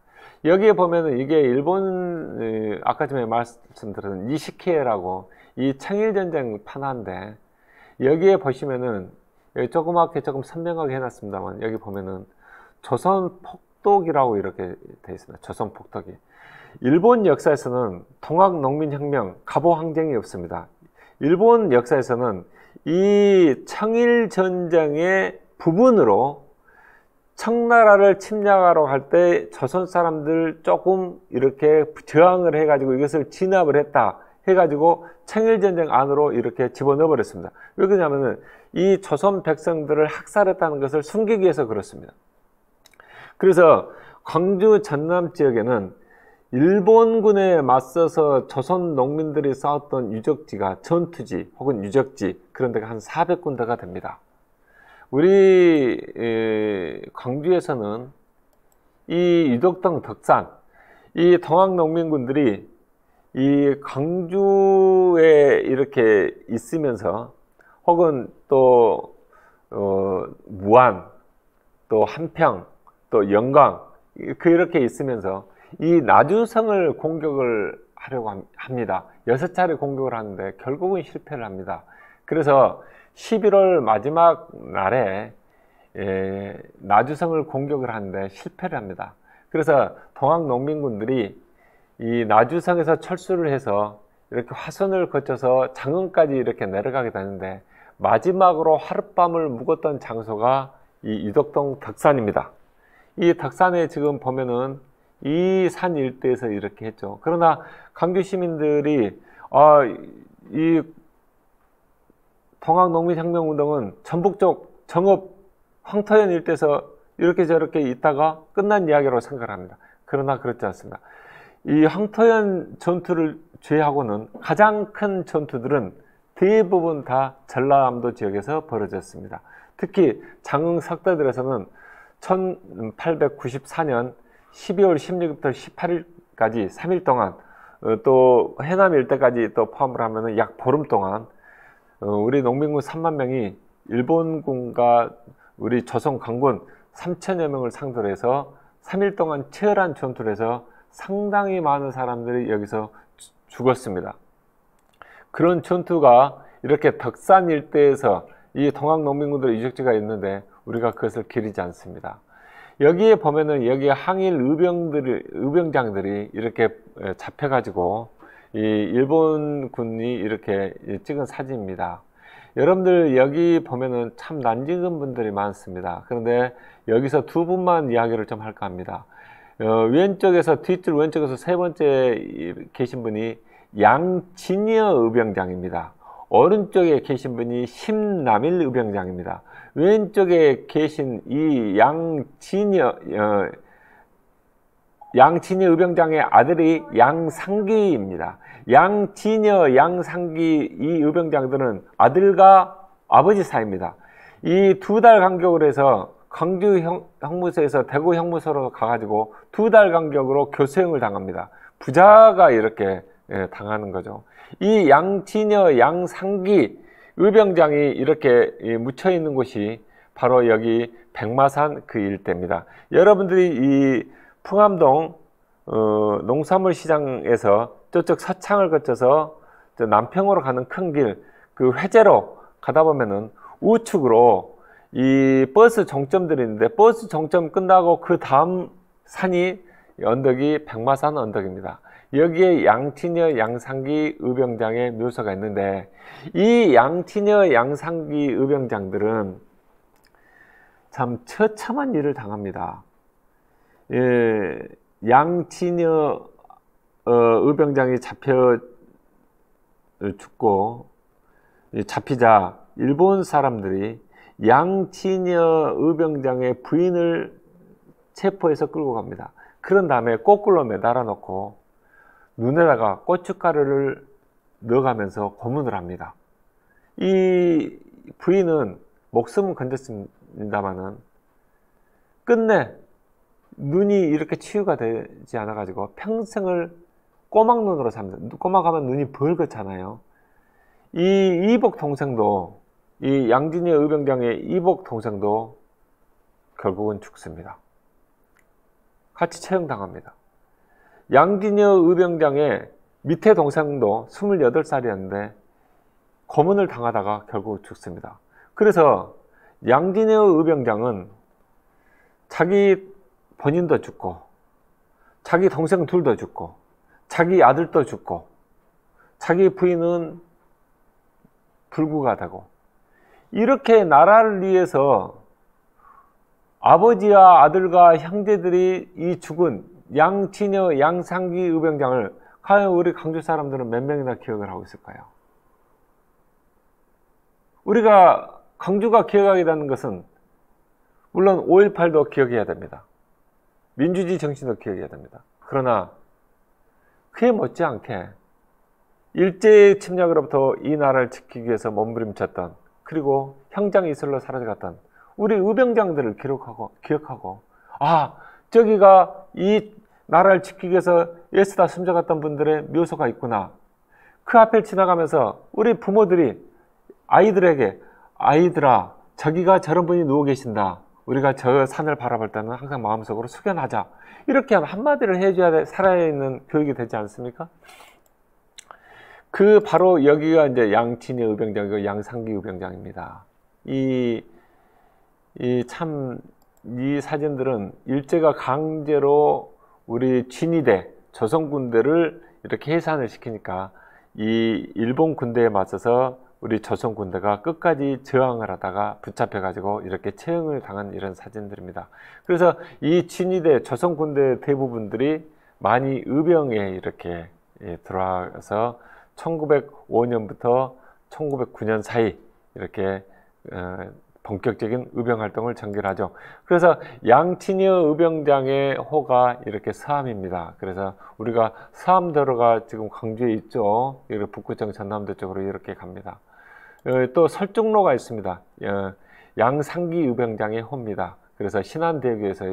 여기에 보면은 이게 일본 아까 전에 말씀드린 니시키에라고 이 청일전쟁 판화인데 여기에 보시면은 여기 조그맣게 조금 선명하게 해놨습니다만 여기 보면은 조선 폭독이라고 이렇게 되어 있습니다. 조선 폭독이. 일본 역사에서는 동학농민혁명, 갑오항쟁이 없습니다. 일본 역사에서는 이 청일전쟁의 부분으로 청나라를 침략하러 갈 때 조선 사람들 조금 이렇게 저항을 해가지고 이것을 진압을 했다 해가지고 청일전쟁 안으로 이렇게 집어넣어 버렸습니다. 왜 그러냐면은 이 조선 백성들을 학살했다는 것을 숨기기 위해서 그렇습니다. 그래서 광주 전남 지역에는 일본군에 맞서서 조선 농민들이 싸웠던 유적지가 전투지 혹은 유적지 그런 데가 한 400군데가 됩니다. 우리 광주에서는 이 유덕동 덕산 이 동학농민군들이 이 광주에 이렇게 있으면서 혹은 또 무안 또 한평 또 영광 그렇게 있으면서 이 나주성을 공격을 하려고 합니다. 6차례 공격을 하는데 결국은 실패를 합니다. 그래서 11월 마지막 날에 나주성을 공격을 하는데 실패를 합니다. 그래서 동학농민군들이 이 나주성에서 철수를 해서 이렇게 화순을 거쳐서 장흥까지 이렇게 내려가게 되는데 마지막으로 하룻밤을 묵었던 장소가 이 유덕동 덕산입니다. 이 덕산에 지금 보면은 이 산 일대에서 이렇게 했죠. 그러나 광주 시민들이 이 동학농민혁명운동은 전북 쪽 정읍 황토현 일대에서 이렇게 저렇게 있다가 끝난 이야기로 생각을 합니다. 그러나 그렇지 않습니다. 이 황토현 전투를 제외하고는 가장 큰 전투들은 대부분 다 전라남도 지역에서 벌어졌습니다. 특히 장흥 석대들에서는 1894년 12월 16일부터 18일까지 3일 동안 또 해남 일대까지 또 포함을 하면 약 보름 동안 우리 농민군 3만 명이 일본군과 우리 조선 강군 3천여 명을 상대로 해서 3일 동안 치열한 전투를 해서 상당히 많은 사람들이 여기서 죽었습니다. 그런 전투가 이렇게 덕산 일대에서 이 동학농민군들의 유적지가 있는데 우리가 그것을 기리지 않습니다. 여기에 보면은 여기에 항일 의병장들이 이렇게 잡혀가지고 이 일본군이 이렇게 찍은 사진입니다. 여러분들 여기 보면은 참 낯익은 분들이 많습니다. 그런데 여기서 두 분만 이야기를 좀 할까 합니다. 왼쪽에서 뒷줄 왼쪽에서 세 번째 계신 분이 양진여 의병장입니다. 오른쪽에 계신 분이 심남일 의병장입니다. 왼쪽에 계신 이 양진여 의병장의 아들이 양상기입니다. 양진여, 양상기 이 의병장들은 아들과 아버지 사이입니다. 이 2달 간격으로 해서 광주 형무소에서 대구 형무소로 가가지고 2달 간격으로 교수형을 당합니다. 부자가 이렇게 당하는 거죠. 이 양진여, 양상기 의병장이 이렇게 묻혀 있는 곳이 바로 여기 백마산 그 일대입니다. 여러분들이 이 풍암동 농산물 시장에서 저쪽 서창을 거쳐서 남평으로 가는 큰 길, 그 회제로 가다 보면은 우측으로 이 버스 정점들이 있는데, 버스 정점 끝나고 그 다음 산이 언덕이 백마산 언덕입니다. 여기에 양티녀 양상기 의병장의 묘소가 있는데, 이 양티녀 양상기 의병장들은 참 처참한 일을 당합니다. 예, 양티녀 의병장이 죽고, 잡히자 일본 사람들이 양티녀 의병장의 부인을 체포해서 끌고 갑니다. 그런 다음에 거꾸로 매달아 놓고 눈에다가 고춧가루를 넣어가면서 고문을 합니다. 이 부인은 목숨은 건졌습니다마는 끝내 눈이 이렇게 치유가 되지 않아 가지고 평생을 꼬막눈으로 삽니다. 꼬막하면 눈이 벌겋잖아요. 이 이복 동생도, 이 양티녀 의병장의 이복 동생도 결국은 죽습니다. 같이 처형당합니다. 양티녀 의병장의 밑에 동생도 28살이었는데 고문을 당하다가 결국 죽습니다. 그래서 양티녀 의병장은 자기 본인도 죽고, 자기 동생 둘도 죽고, 자기 아들도 죽고, 자기 부인은 불구가 되고, 이렇게 나라를 위해서 아버지와 아들과 형제들이 이 죽은 양티녀 양상기 의병장을 과연 우리 강주 사람들은 몇 명이나 기억을 하고 있을까요? 우리가 강주가 기억하게 되는 것은 물론 5.18도 기억해야 됩니다. 민주주의 정신도 기억해야 됩니다. 그러나 그에 못지않게 일제 침략으로부터 이 나라를 지키기 위해서 몸부림쳤던, 그리고 형장 이슬로 사라져갔던 우리 의병장들을 기억하고, 아, 저기가 이 나라를 지키기 위해서 애쓰다 숨져갔던 분들의 묘소가 있구나. 그 앞을 지나가면서 우리 부모들이 아이들에게, 아이들아, 저기가 저런 분이 누워 계신다. 우리가 저 산을 바라볼 때는 항상 마음속으로 숙연하자. 이렇게 한마디를 해줘야 살아있는 교육이 되지 않습니까? 그 바로 여기가 이제 양티녀 의병장이고 양상기 의병장입니다. 이 사진들은 일제가 강제로 우리 진위대, 조선군대를 이렇게 해산을 시키니까 이 일본 군대에 맞서서 우리 조선군대가 끝까지 저항을 하다가 붙잡혀가지고 이렇게 처형을 당한 이런 사진들입니다. 그래서 이 진위대, 조선군대 대부분들이 많이 의병에 이렇게 들어와서 1905년부터 1909년 사이 이렇게 본격적인 의병 활동을 전개하죠. 그래서 양티녀 의병장의 호가 이렇게 서암입니다. 그래서 우리가 서암도로가 지금 광주에 있죠. 이렇게 북구청 전남도 쪽으로 이렇게 갑니다. 또 설중로가 있습니다. 양상기 의병장의 호입니다. 그래서 신안대교에서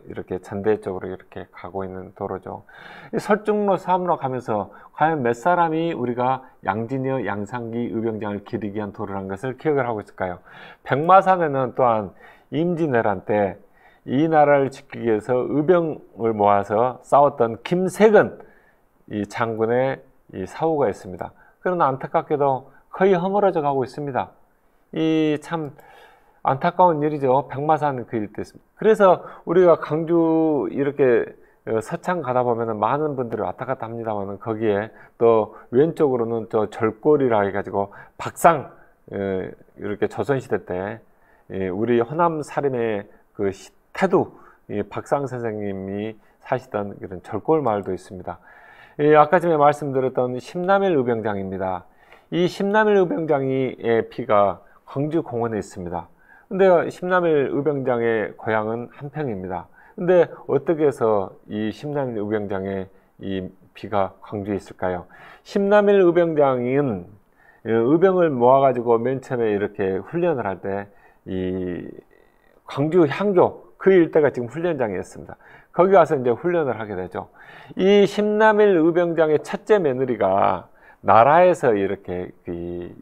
이렇게 전대 쪽으로 이렇게 가고 있는 도로죠. 설중로, 서암로 가면서 과연 몇 사람이 우리가 양티녀 양상기 의병장을 기리기 위한 도로라는 것을 기억을 하고 있을까요? 백마산에는 또한 임진왜란 때 이 나라를 지키기 위해서 의병을 모아서 싸웠던 김색은 이 장군의 이 사후가 있습니다. 그러나 안타깝게도 거의 허물어져 가고 있습니다. 이 참 안타까운 일이죠. 백마산 그 일대 있습니다. 그래서 우리가 강주 이렇게 서창 가다 보면은 많은 분들이 왔다 갔다 합니다만은 거기에 또 왼쪽으로는 저 절골이라 해가지고 박상, 이렇게 조선시대 때 우리 호남 사림의 그 태두 박상 선생님이 사시던 이런 절골 마을도 있습니다. 아까 전에 말씀드렸던 심남일 의병장입니다. 이 심남일 의병장의 피가 광주 공원에 있습니다. 근데 심남일 의병장의 고향은 한평입니다. 근데 어떻게 해서 이 심남일 의병장의 이 비가 광주에 있을까요? 심남일 의병장은 의병을 모아가지고 맨 처음에 이렇게 훈련을 할 때 이 광주 향교 그 일대가 지금 훈련장이었습니다. 거기 가서 이제 훈련을 하게 되죠. 이 심남일 의병장의 첫째 며느리가 나라에서 이렇게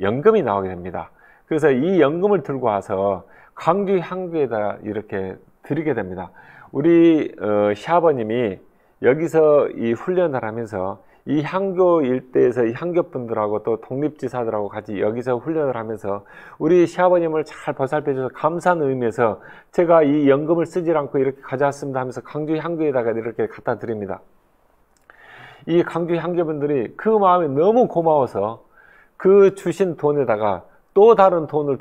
연금이 나오게 됩니다. 그래서 이 연금을 들고 와서 광주 향교에다 이렇게 드리게 됩니다. 우리 시아버님이 여기서 이 훈련을 하면서 이 향교 일대에서 이 향교분들하고 또 독립지사들하고 같이 여기서 훈련을 하면서 우리 시아버님을 잘 보살펴 주셔서 감사하는 의미에서 제가 이 연금을 쓰지 않고 이렇게 가져왔습니다 하면서 강주 향교에다가 이렇게 갖다 드립니다. 이 강주 향교분들이 그 마음이 너무 고마워서 그 주신 돈에다가 또 다른 돈을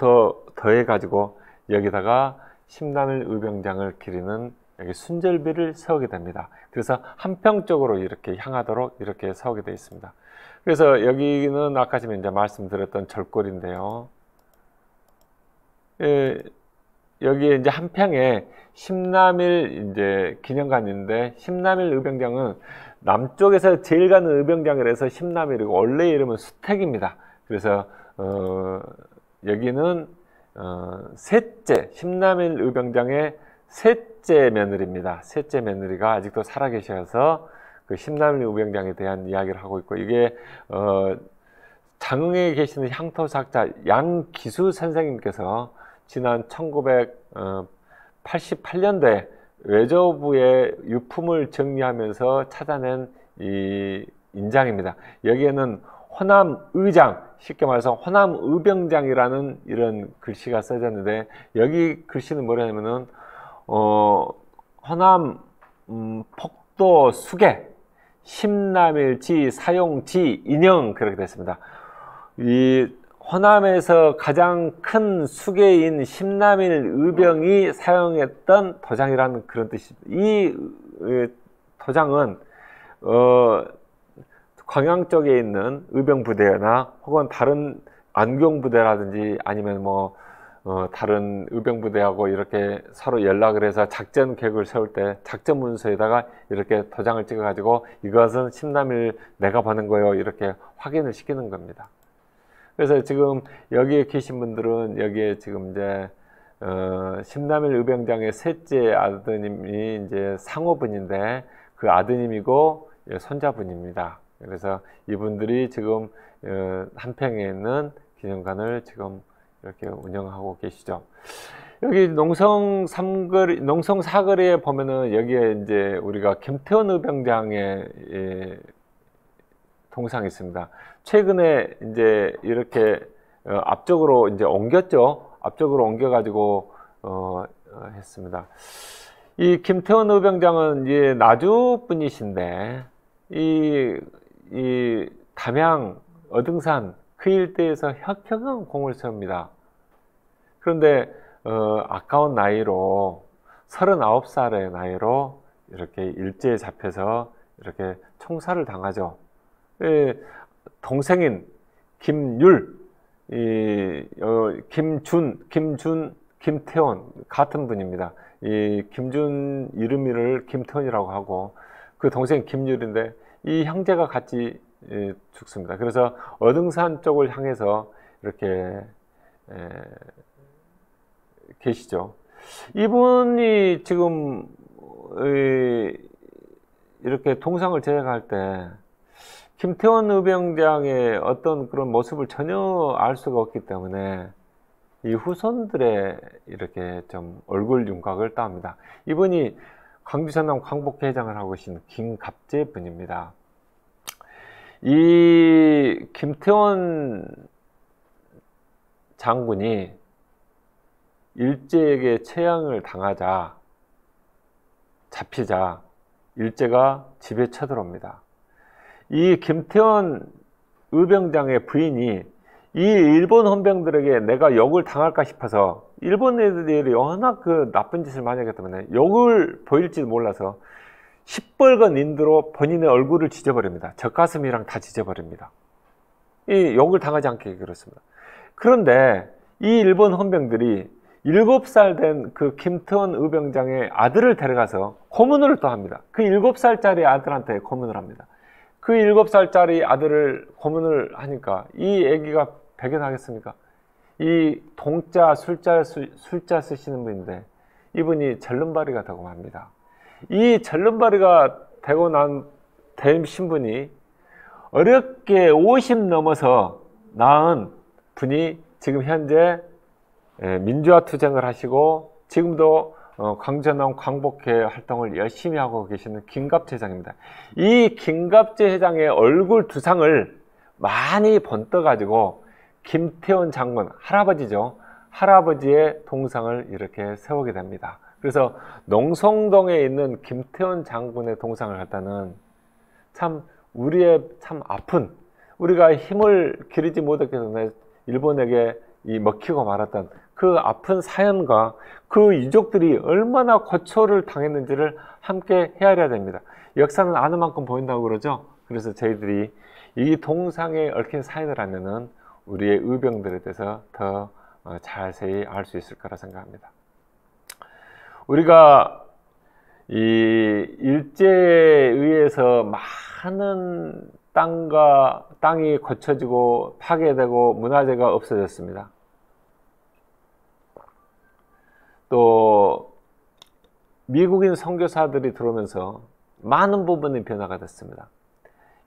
더해 가지고 여기다가 심남일 의병장을 기리는 여기 순절비를 세우게 됩니다. 그래서 한평적으로 이렇게 향하도록 이렇게 세우게 되어 있습니다. 그래서 여기는 아까 전에 이제 말씀드렸던 절골인데요. 여기에 이제 한평에 심남일 이제 기념관인데, 심남일 의병장은 남쪽에서 제일 가는 의병장이라 해서 심남일이고 원래 이름은 수택입니다. 그래서 여기는 셋째 심남일 의병장의 셋째 며느리입니다. 셋째 며느리가 아직도 살아계셔서 그 심남일 의병장에 대한 이야기를 하고 있고, 이게 장흥에 계시는 향토작자 양기수 선생님께서 지난 1988년도에 외조부의 유품을 정리하면서 찾아낸 이 인장입니다. 여기에는 호남의장, 쉽게 말해서 호남의병장이라는 이런 글씨가 써졌는데, 여기 글씨는 뭐냐면은 호남 폭도 수계 심남일지 사용지 인형, 그렇게 됐습니다. 이 호남에서 가장 큰 수계인 심남일 의병이 사용했던 도장이라는 그런 뜻입니다. 이 도장은 광양 쪽에 있는 의병부대나 혹은 다른 안경부대라든지 아니면 다른 의병부대하고 이렇게 서로 연락을 해서 작전 계획을 세울 때 작전 문서에다가 이렇게 도장을 찍어 가지고 이것은 심남일 내가 보낸 거요, 이렇게 확인을 시키는 겁니다. 그래서 지금 여기에 계신 분들은 여기에 지금 이제 심남일 의병장의 셋째 아드님이 이제 상호분인데 그 아드님이고 손자분입니다. 그래서 이분들이 지금 한평에 있는 기념관을 지금 이렇게 운영하고 계시죠. 여기 농성 사거리에 보면은 여기에 이제 우리가 김태원 의병장의 동상이 있습니다. 최근에 이제 이렇게 앞쪽으로 이제 옮겼죠. 앞쪽으로 옮겨가지고 했습니다. 이 김태원 의병장은 이제 나주 분이신데 이 담양, 어등산 그 일대에서 혁혁한 공을 세웁니다. 그런데 아까운 나이로 39살의 나이로 이렇게 일제에 잡혀서 이렇게 총살을 당하죠. 동생인 김율, 김태원 같은 분입니다. 이 김준 이름을 김태원이라고 하고 그 동생 김율인데 이 형제가 같이 죽습니다. 그래서 어등산 쪽을 향해서 이렇게 계시죠. 이분이 지금 이렇게 동상을 제작할 때 김태원 의병장의 어떤 그런 모습을 전혀 알 수가 없기 때문에 이 후손들의 이렇게 좀 얼굴 윤곽을 따옵니다. 이분이 광주 전남 광복회장을 하고 계신 김갑재 분입니다. 이 김태원 장군이 일제에게 채양을 당하자, 잡히자 일제가 집에 쳐들어옵니다. 이 김태원 의병장의 부인이 이 일본 헌병들에게 내가 욕을 당할까 싶어서, 일본 애들이 워낙 그 나쁜 짓을 많이 하기 때문에 욕을 보일지 몰라서 시뻘건 인두로 본인의 얼굴을 지져버립니다. 젖가슴이랑 다 지져버립니다. 이 욕을 당하지 않게 그렇습니다. 그런데 이 일본 헌병들이 7살 된 그 김태원 의병장의 아들을 데려가서 고문을 또 합니다. 그 7살짜리 아들한테 고문을 합니다. 그 7살짜리 아들을 고문을 하니까 이 애기가 배견하겠습니까? 이 동자, 술자 쓰시는 분인데 이분이 절름발이가 되고 합니다. 이 절름발이가 되고 된 신분이 어렵게 50 넘어서 낳은 분이 지금 현재 민주화 투쟁을 하시고 지금도 광전원 광복회 활동을 열심히 하고 계시는 김갑재 회장입니다. 이 김갑재 회장의 얼굴 두상을 많이 번떠가지고 김태원 장군, 할아버지죠. 할아버지의 동상을 이렇게 세우게 됩니다. 그래서 농성동에 있는 김태원 장군의 동상을 갖다는 참 우리의 참 아픈, 우리가 힘을 기르지 못했기 때문에 일본에게 먹히고 말았던 그 아픈 사연과 그 유족들이 얼마나 고초를 당했는지를 함께 헤아려야 됩니다. 역사는 아는 만큼 보인다고 그러죠. 그래서 저희들이 이 동상에 얽힌 사연을 하면은 우리의 의병들에 대해서 더 자세히 알 수 있을 거라 생각합니다. 우리가 이 일제에 의해서 많은 땅이 고쳐지고 파괴되고 문화재가 없어졌습니다. 또 미국인 선교사들이 들어오면서 많은 부분이 변화가 됐습니다.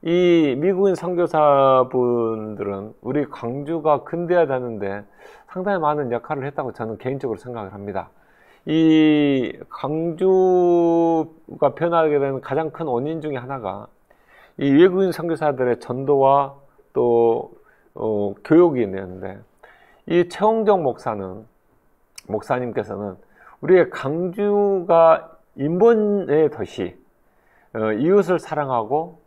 이 미국인 선교사분들은 우리 광주가 근대화되는데 상당히 많은 역할을 했다고 저는 개인적으로 생각을 합니다. 이 광주가 변하게 되는 가장 큰 원인 중에 하나가 이 외국인 선교사들의 전도와 또 교육이 있는데, 이 최홍정 목사님께서는 우리의 광주가 인본의 도시, 이웃을 사랑하고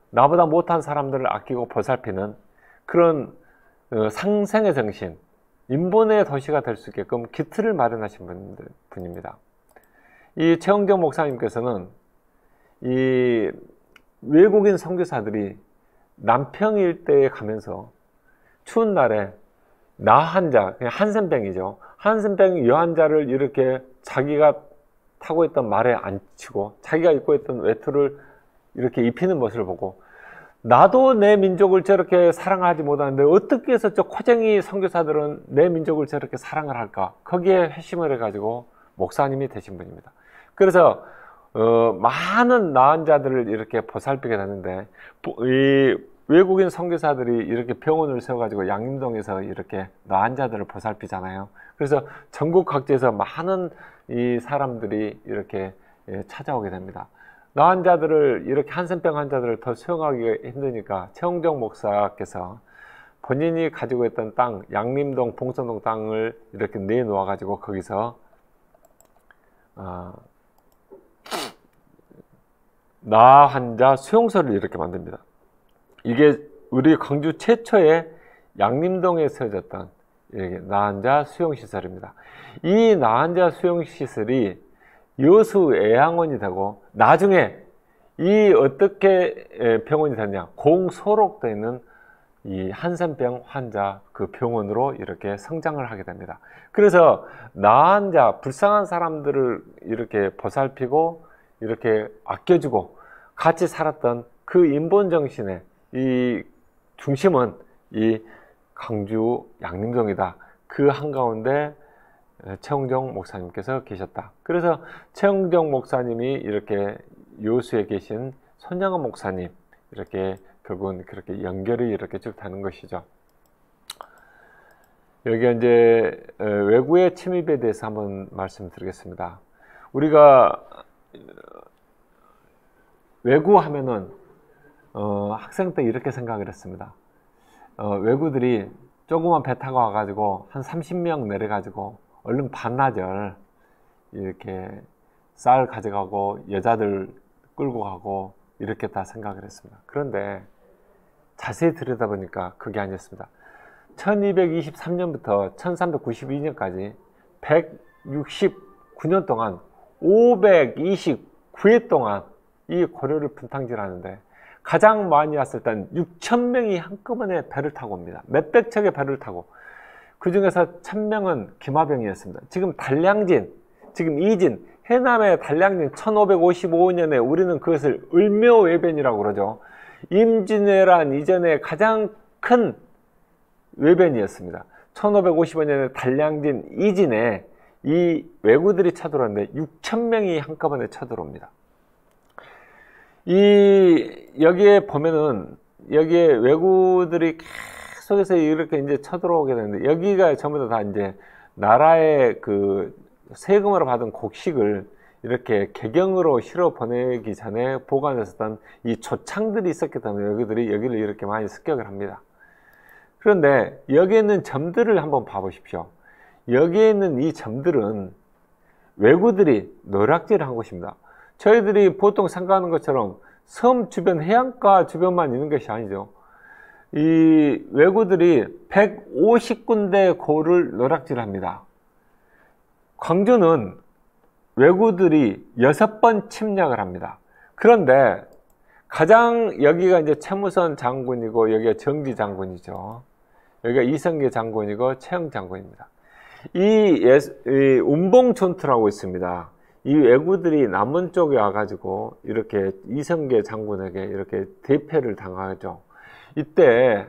나보다 못한 사람들을 아끼고 보살피는 그런 상생의 정신, 인본의 도시가 될 수 있게끔 기틀을 마련하신 분입니다. 이 최홍정 목사님께서는 이 외국인 선교사들이 남평 일대에 가면서 추운 날에 나 환자, 그냥 한센병이죠. 한센병 여환자를 이렇게 자기가 타고 있던 말에 앉히고 자기가 입고 있던 외투를 이렇게 입히는 모습을 보고, 나도 내 민족을 저렇게 사랑하지 못하는데 어떻게 해서 저 코쟁이 선교사들은 내 민족을 저렇게 사랑을 할까? 거기에 회심을 해가지고 목사님이 되신 분입니다. 그래서 많은 나은 자들을 이렇게 보살피게 되는데, 이 외국인 선교사들이 이렇게 병원을 세워가지고 양림동에서 이렇게 나은 자들을 보살피잖아요. 그래서 전국 각지에서 많은 이 사람들이 이렇게 찾아오게 됩니다. 나은 자들을, 이렇게 한센병 환자들을 더 수용하기 힘드니까 최홍정 목사께서 본인이 가지고 있던 땅, 양림동, 봉선동 땅을 이렇게 내놓아 가지고 거기서 나 환자 수용소를 이렇게 만듭니다. 이게 우리 광주 최초의 양림동에 세워졌던 나 환자 수용시설입니다. 이 나 환자 수용시설이 여수 애양원이 되고, 나중에 이 어떻게 병원이 됐냐, 공소록되어 있는 이 한센병 환자 그 병원으로 이렇게 성장을 하게 됩니다. 그래서 나 환자, 불쌍한 사람들을 이렇게 보살피고 이렇게 아껴주고 같이 살았던 그 인본 정신의 이 중심은 이 광주 양림동이다. 그 한가운데 최홍정 목사님께서 계셨다. 그래서 최홍정 목사님이 이렇게 여수에 계신 손양원 목사님, 이렇게 결국은 그렇게 연결이 이렇게 쭉 되는 것이죠. 여기 이제 외구의 침입에 대해서 한번 말씀드리겠습니다. 우리가 외구 하면은 학생 때 이렇게 생각을 했습니다. 외구들이 조그만 배 타고 와가지고 한 30명 내려가지고 얼른 반나절 이렇게 쌀 가져가고 여자들 끌고 가고 이렇게 다 생각을 했습니다. 그런데 자세히 들여다보니까 그게 아니었습니다. 1223년부터 1392년까지 169년 동안 529회 동안 이 고려를 분탕질하는데 가장 많이 왔을 땐 6,000명이 한꺼번에 배를 타고 옵니다. 몇백 척의 배를 타고. 그 중에서 1,000명은 기마병이었습니다. 지금 단량진, 지금 이진, 해남의 단량진 1555년에 우리는 그것을 을묘외변이라고 그러죠. 임진왜란 이전에 가장 큰 외변이었습니다. 1555년에 단량진 이진에 이 왜구들이 쳐들어왔는데 6,000명이 한꺼번에 쳐들어옵니다. 여기에 보면은, 여기에 왜구들이 계속해서 이렇게 이제 쳐들어오게 되는데, 여기가 전부 다 이제 나라의 그 세금으로 받은 곡식을 이렇게 개경으로 실어 보내기 전에 보관했었던 이 조창들이 있었기 때문에 여기를 이렇게 많이 습격을 합니다. 그런데 여기에 있는 점들을 한번 봐보십시오. 여기에 있는 이 점들은 왜구들이 노략질을 한 곳입니다. 저희들이 보통 생각하는 것처럼 섬 주변 해안가 주변만 있는 것이 아니죠. 이 왜구들이 150군데 고를 노략질합니다. 광주는 왜구들이 6번 침략을 합니다. 그런데 가장 여기가 이제 최무선 장군이고 여기가 정지 장군이죠. 여기가 이성계 장군이고 최영 장군입니다. 이 운봉촌투라고 있습니다. 이 왜구들이 남원 쪽에 와가지고 이렇게 이성계 장군에게 이렇게 대패를 당하죠. 이때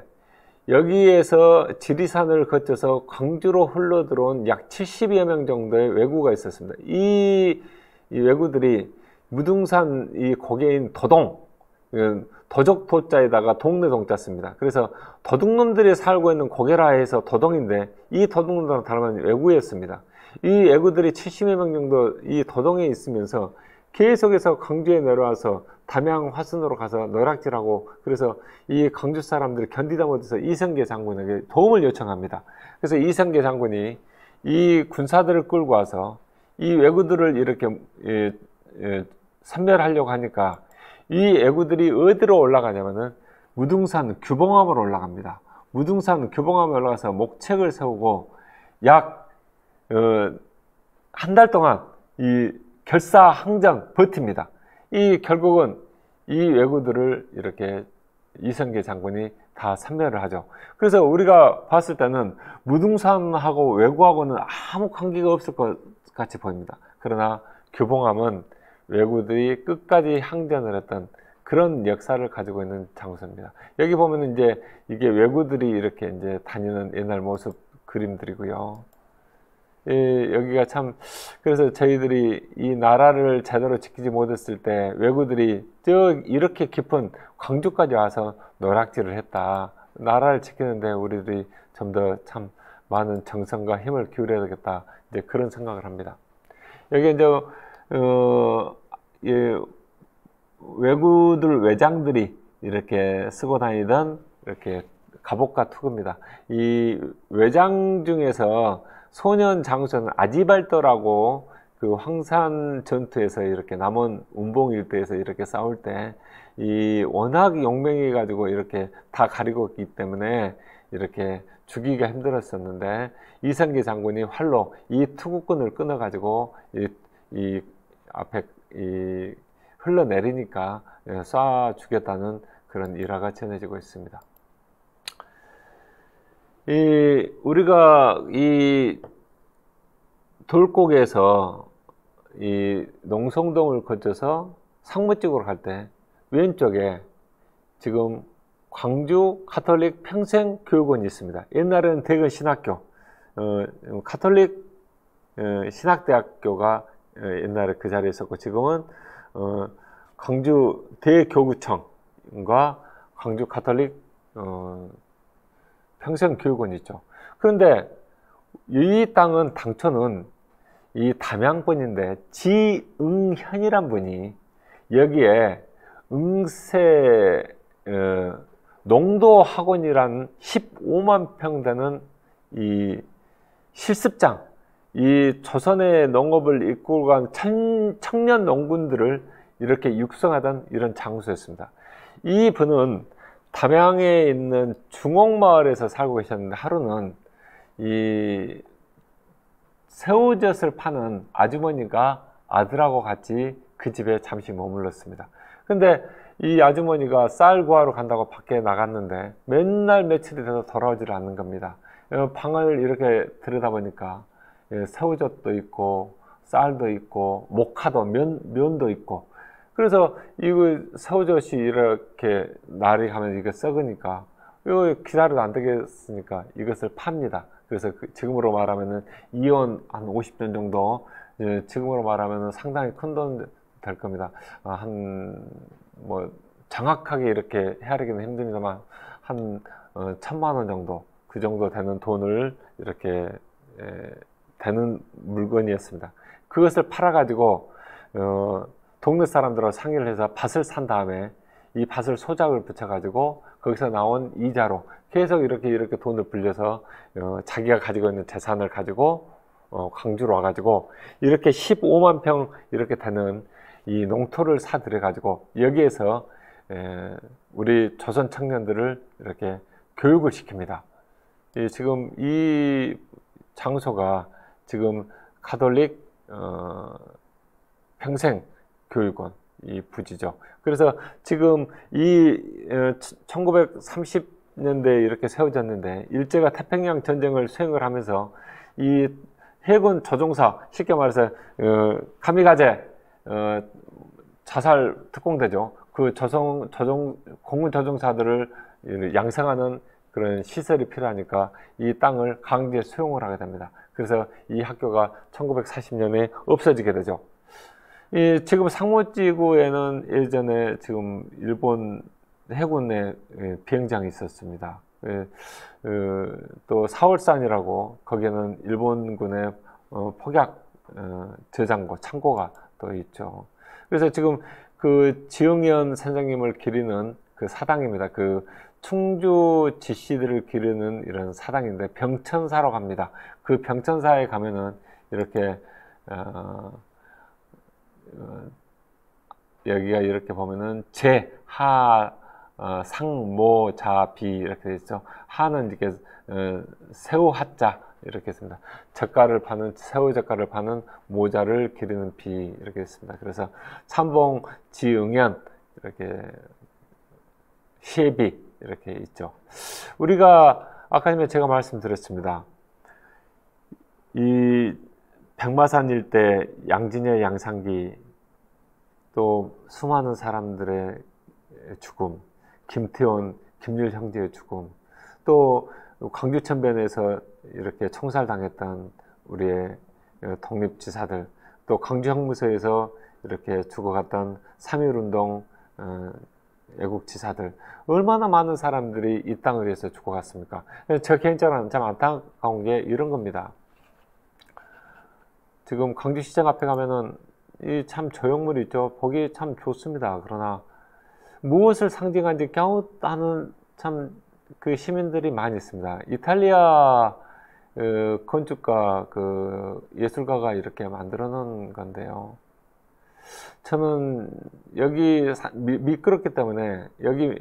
여기에서 지리산을 거쳐서 광주로 흘러들어온 약 70여 명 정도의 왜구가 있었습니다. 이 왜구들이 무등산 이 고개인 도동, 도적 도자에다가 동네 동자 씁니다. 그래서 도둑놈들이 살고 있는 고개라에서 도동인데 이 도둑놈들은 다른 왜구였습니다. 이 왜구들이 70여 명 정도 이 도동에 있으면서 계속해서 광주에 내려와서 담양 화순으로 가서 노략질하고, 그래서 이 광주 사람들이 견디다 못해서 이성계 장군에게 도움을 요청합니다. 그래서 이성계 장군이 이 군사들을 끌고 와서 이 왜구들을 이렇게 섬멸하려고 하니까 이 왜구들이 어디로 올라가냐면은 무등산 규봉암으로 올라갑니다. 무등산 규봉암에 올라가서 목책을 세우고 약 한 달 동안 이 결사항전 버팁니다. 이 결국은 이 왜구들을 이렇게 이성계 장군이 다 섬멸을 하죠. 그래서 우리가 봤을 때는 무등산하고 왜구하고는 아무 관계가 없을 것 같이 보입니다. 그러나 규봉암은 왜구들이 끝까지 항전을 했던 그런 역사를 가지고 있는 장소입니다. 여기 보면 이제 이게 왜구들이 이렇게 이제 다니는 옛날 모습 그림들이고요. 여기가 참, 그래서 저희들이 이 나라를 제대로 지키지 못했을 때 왜구들이 이렇게 깊은 광주까지 와서 노략질을 했다. 나라를 지키는데 우리들이 좀 더 참 많은 정성과 힘을 기울여야 되겠다. 이제 그런 생각을 합니다. 여기 이제 왜구들 외장들이 이렇게 쓰고 다니던 이렇게 갑옷과 투구입니다. 이 외장 중에서 소년 장수는 아지발도라고 그 황산 전투에서 이렇게 남원 운봉 일대에서 이렇게 싸울 때 이 워낙 용맹해 가지고 이렇게 다 가리고 있기 때문에 이렇게 죽이기가 힘들었었는데 이성계 장군이 활로 이 투구꾼을 끊어 가지고 이 앞에 흘러내리니까 쏴 죽였다는 그런 일화가 전해지고 있습니다. 우리가 이 돌곡에서 이 농성동을 거쳐서 상무 쪽으로 갈 때 왼쪽에 지금 광주 가톨릭 평생교육원이 있습니다. 옛날에는 대건 신학교, 가톨릭 신학대학교가 옛날에 그 자리에 있었고, 지금은 광주 대교구청과 광주 가톨릭 평생교육원이 있죠. 그런데 이 땅은 당초는 이 담양권인데 지응현이란 분이 여기에 응세 농도학원이란 15만 평 되는 이 실습장, 이 조선의 농업을 이끌고 간 청년 농군들을 이렇게 육성하던 이런 장소였습니다. 이 분은 담양에 있는 중옥마을에서 살고 계셨는데 하루는 이 새우젓을 파는 아주머니가 아들하고 같이 그 집에 잠시 머물렀습니다. 근데 이 아주머니가 쌀 구하러 간다고 밖에 나갔는데 맨날 며칠이 돼서 돌아오지를 않는 겁니다. 방을 이렇게 들여다보니까 새우젓도 있고 쌀도 있고 목화도 면도 있고, 그래서 이거 새우젓이 이렇게 날이 가면 이게 썩으니까 이거 기다려도 안 되겠으니까 이것을 팝니다. 그래서 지금으로 말하면은 이혼 한 50년 정도, 지금으로 말하면은 상당히 큰 돈 될 겁니다. 뭐 정확하게 이렇게 헤아리기는 힘듭니다만 한 1,000만 원 정도, 그 정도 되는 돈을 이렇게 되는 물건이었습니다. 그것을 팔아가지고 동네 사람들하고 상의를 해서 밭을 산 다음에 이 밭을 소작을 붙여가지고 거기서 나온 이자로 계속 이렇게 돈을 불려서 자기가 가지고 있는 재산을 가지고 광주로 와가지고 이렇게 15만 평 이렇게 되는 이 농토를 사들여 가지고 여기에서 우리 조선 청년들을 이렇게 교육을 시킵니다. 지금 이 장소가 지금 가톨릭 평생 교육원 이 부지죠. 그래서 지금 이 1930년대에 이렇게 세워졌는데 일제가 태평양 전쟁을 수행을 하면서 이 해군 조종사, 쉽게 말해서 카미가제 자살 특공대죠. 그 공군 조종사들을 양성하는 그런 시설이 필요하니까 이 땅을 강제에 수용을 하게 됩니다. 그래서 이 학교가 1940년에 없어지게 되죠. 지금 상모지구에는 예전에 지금 일본 해군의 비행장이 있었습니다. 또 사월산이라고 거기에는 일본군의 폭약 저장고, 창고가 또 있죠. 그래서 지금 그 지흥현 선생님을 기리는 그 사당입니다. 그 충주 지씨들을 기르는 이런 사당인데 병천사로 갑니다. 그 병천사에 가면은 이렇게 여기가 이렇게 보면은 하 상모 자비 이렇게 되어 있죠. 하는 이렇게 새우 하자 이렇게 있습니다. 젓갈을 파는 새우 젓갈을 파는 모자를 기르는 비 이렇게 있습니다. 그래서 삼봉 지응연 이렇게 시비 이렇게 있죠. 우리가 아까 전에 제가 말씀드렸습니다. 이 백마산 일대 양진의 양상기 또 수많은 사람들의 죽음, 김태원, 김율 형제의 죽음, 또 광주천변에서 이렇게 총살당했던 우리의 독립지사들, 또 광주형무소에서 이렇게 죽어갔던 3.1운동 애국지사들, 얼마나 많은 사람들이 이 땅을 위해서 죽어갔습니까? 저 개인적으로는 참 안타까운 게 이런 겁니다. 지금 광주시장 앞에 가면은 이 참 조형물이 있죠. 보기 참 좋습니다. 그러나 무엇을 상징하는지 갸웃하는 참 그 시민들이 많이 있습니다. 이탈리아 건축가 그 예술가가 이렇게 만들어 놓은 건데요. 저는 여기 미끄럽기 때문에 여기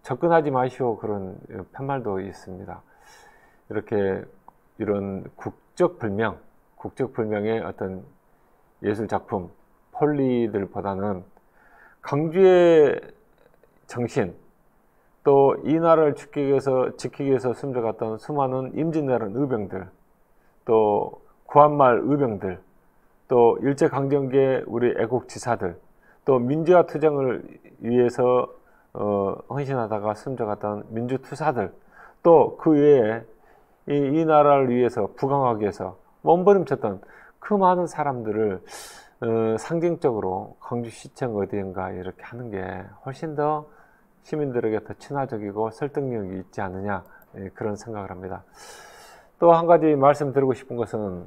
접근하지 마시오 그런 편말도 있습니다. 이렇게 이런 국적불명의 어떤 예술작품 폴리들보다는 강주의 정신 또 이 나라를 지키기 위해서 숨져갔던 수많은 임진왜란 의병들 또 구한말 의병들 또 일제강점기의 우리 애국지사들 또 민주화 투쟁을 위해서 헌신하다가 숨져갔던 민주투사들 또 그 외에 이 나라를 위해서 부강하기 위해서 몸부림쳤던 그 많은 사람들을 상징적으로 광주시청 어디인가 이렇게 하는 게 훨씬 더 시민들에게 더 친화적이고 설득력이 있지 않느냐 그런 생각을 합니다. 또 한 가지 말씀드리고 싶은 것은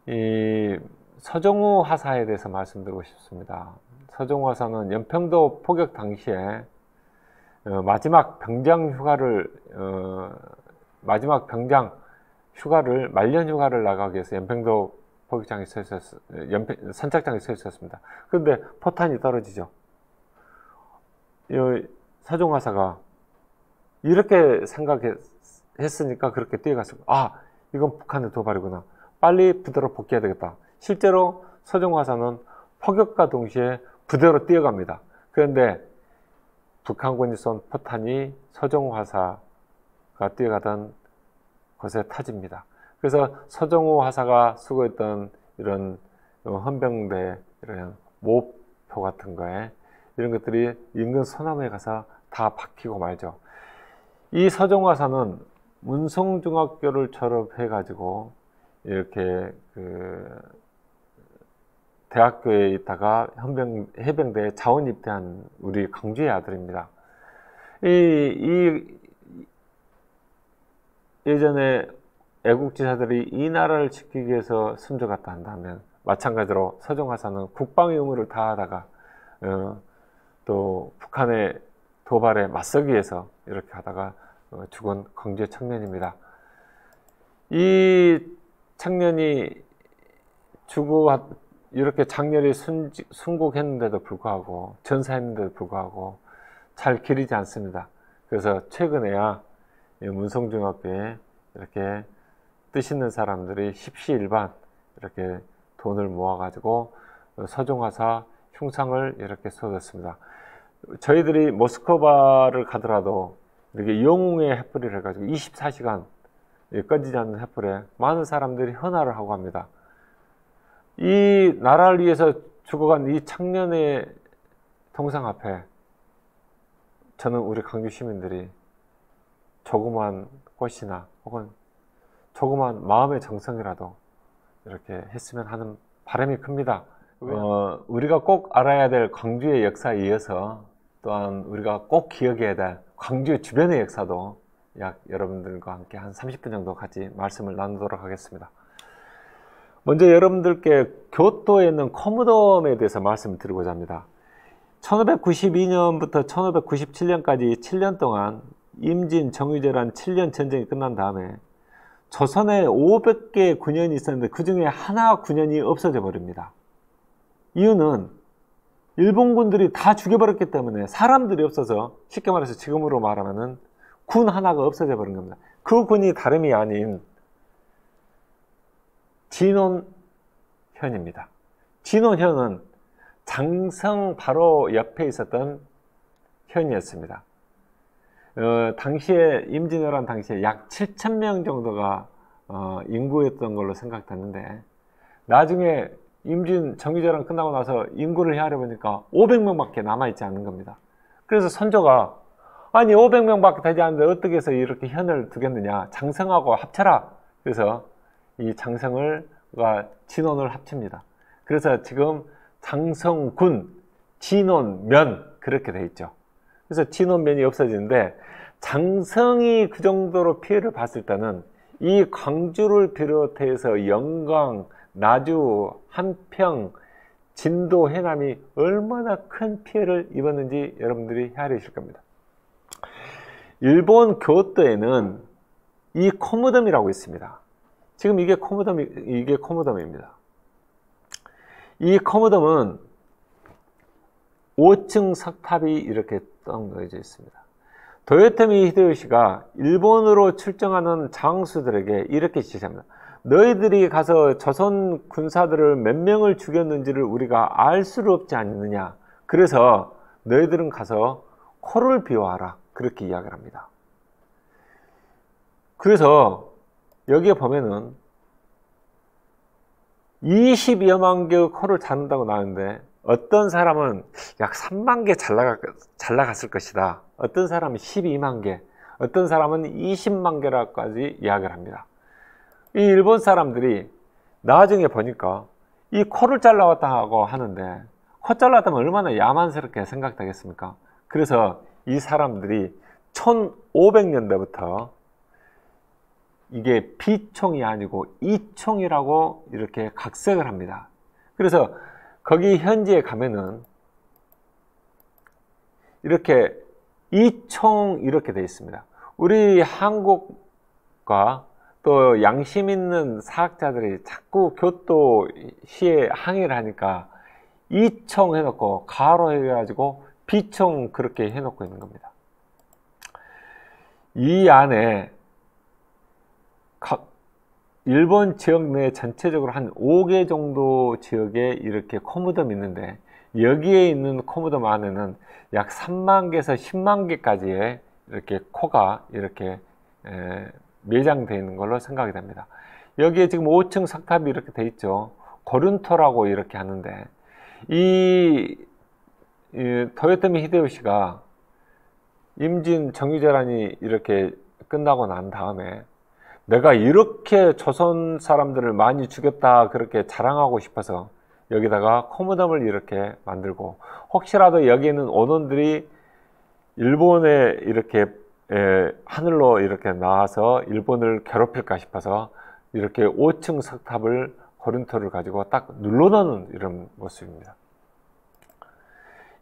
이 서정후 하사에 대해서 말씀드리고 싶습니다. 서정후 하사는 연평도 포격 당시에 마지막 병장 휴가를 말년 휴가를 나가기 위해서 연평도 포격장에 선착장에 서 있었습니다. 그런데 포탄이 떨어지죠. 서정후 하사가 이렇게 생각했으니까 그렇게 뛰어갔어요. 아, 이건 북한의 도발이구나. 빨리 부대로 복귀해야 되겠다. 실제로 서정후 하사는 포격과 동시에 부대로 뛰어갑니다. 그런데 북한군이 쏜 포탄이 서정후 하사가 뛰어가던 곳에 타집니다. 그래서 서정후 하사가 수고했던 이런 헌병대 이런 모표 같은 거에 이런 것들이 인근 소나무에 가서 다 박히고 말죠. 이 서정후 하사는 문성중학교를 졸업해 가지고 이렇게 대학교에 있다가 해병대에 자원 입대한 우리 강주의 아들입니다. 예전에 애국지사들이 이 나라를 지키기 위해서 숨져갔다 한다면, 마찬가지로 서정화사는 국방의 의무를 다하다가 또 북한의 도발에 맞서기 위해서 이렇게 하다가 죽은 광주의 청년입니다. 이 청년이 이렇게 장렬히 순국했는데도 불구하고, 전사했는데도 불구하고 잘 기리지 않습니다. 그래서 최근에야 문성중학교에 이렇게 뜻 있는 사람들이 십시일반 이렇게 돈을 모아가지고 서정화사 흉상을 이렇게 쏟았습니다. 저희들이 모스크바를 가더라도 이렇게 영웅의 횃불을 해가지고 24시간 꺼지지 않는 횃불에 많은 사람들이 헌화를 하고 합니다. 이 나라를 위해서 죽어간 이 청년의 동상 앞에 저는 우리 광주 시민들이 조그만 꽃이나 혹은 조그만 마음의 정성이라도 이렇게 했으면 하는 바람이 큽니다. 우리가 꼭 알아야 될 광주의 역사에 이어서 또한 우리가 꼭 기억해야 될 광주 주변의 역사도 여러분들과 함께 한 30분 정도 같이 말씀을 나누도록 하겠습니다. 먼저 여러분들께 교토에 있는 코무덤에 대해서 말씀을 드리고자 합니다. 1592년부터 1597년까지 7년 동안 임진, 정유재란 7년 전쟁이 끝난 다음에 조선에 500개의 군현이 있었는데 그 중에 하나 군현이 없어져 버립니다. 이유는 일본군들이 다 죽여버렸기 때문에 사람들이 없어서, 쉽게 말해서 지금으로 말하면은 군 하나가 없어져 버린 겁니다. 그 군이 다름이 아닌 진원현입니다. 진원현은 장성 바로 옆에 있었던 현이었습니다. 당시에 임진왜란 당시에 약 7,000명 정도가 인구였던 걸로 생각되는데, 나중에 임진 정유재랑 끝나고 나서 인구를 헤아려 보니까 500명밖에 남아있지 않는 겁니다. 그래서 선조가 아니 500명밖에 되지 않는데 어떻게 해서 이렇게 현을 두겠느냐, 장성하고 합쳐라. 그래서 이 장성과 진원을 합칩니다. 그래서 지금 장성군, 진원면 그렇게 돼 있죠. 그래서 진원면이 없어지는데, 장성이 그 정도로 피해를 봤을 때는 이 광주를 비롯해서 영광, 나주, 한평, 진도, 해남이 얼마나 큰 피해를 입었는지 여러분들이 헤아리실 겁니다. 일본 교토에는 이 코무덤이라고 있습니다. 지금 이게 코무덤입니다. 이 코무덤은 5층 석탑이 이렇게 떠놓여져 있습니다. 도요토미 히데요시가 일본으로 출정하는 장수들에게 이렇게 지시합니다. 너희들이 가서 조선 군사들을 몇 명을 죽였는지를 우리가 알 수는 없지 않느냐. 그래서 너희들은 가서 코를 비워하라. 그렇게 이야기를 합니다. 그래서 여기에 보면은 20여만 개의 코를 자른다고 나오는데, 어떤 사람은 약 3만 개 잘 나갔을 것이다. 어떤 사람은 12만 개, 어떤 사람은 20만 개라까지 이야기를 합니다. 이 일본 사람들이 나중에 보니까 이 코를 잘라왔다고 하는데, 코 잘랐다면 얼마나 야만스럽게 생각되겠습니까? 그래서 이 사람들이 1500년대부터 이게 비총이 아니고 이총이라고 이렇게 각색을 합니다. 그래서 거기 현지에 가면은 이렇게 이총 이렇게 되어 있습니다. 우리 한국과 또 양심 있는 사학자들이 자꾸 교토시에 항의를 하니까 이총 해놓고 가로 해가지고 비총 그렇게 해놓고 있는 겁니다. 이 안에 일본 지역 내 전체적으로 한 5개 정도 지역에 이렇게 코무덤이 있는데, 여기에 있는 코무덤 안에는 약 3만 개에서 10만 개까지의 이렇게 코가 이렇게 매장되어 있는 걸로 생각이 됩니다. 여기에 지금 5층 석탑이 이렇게 되어 있죠. 고륜토라고 이렇게 하는데, 이 도요토미 히데요시가 임진 정유재란이 이렇게 끝나고 난 다음에 내가 이렇게 조선 사람들을 많이 죽였다 그렇게 자랑하고 싶어서 여기다가 코무덤을 이렇게 만들고, 혹시라도 여기 있는 언론들이 일본에 이렇게 하늘로 이렇게 나와서 일본을 괴롭힐까 싶어서 이렇게 5층 석탑을 고린토를 가지고 딱 눌러넣는 이런 모습입니다.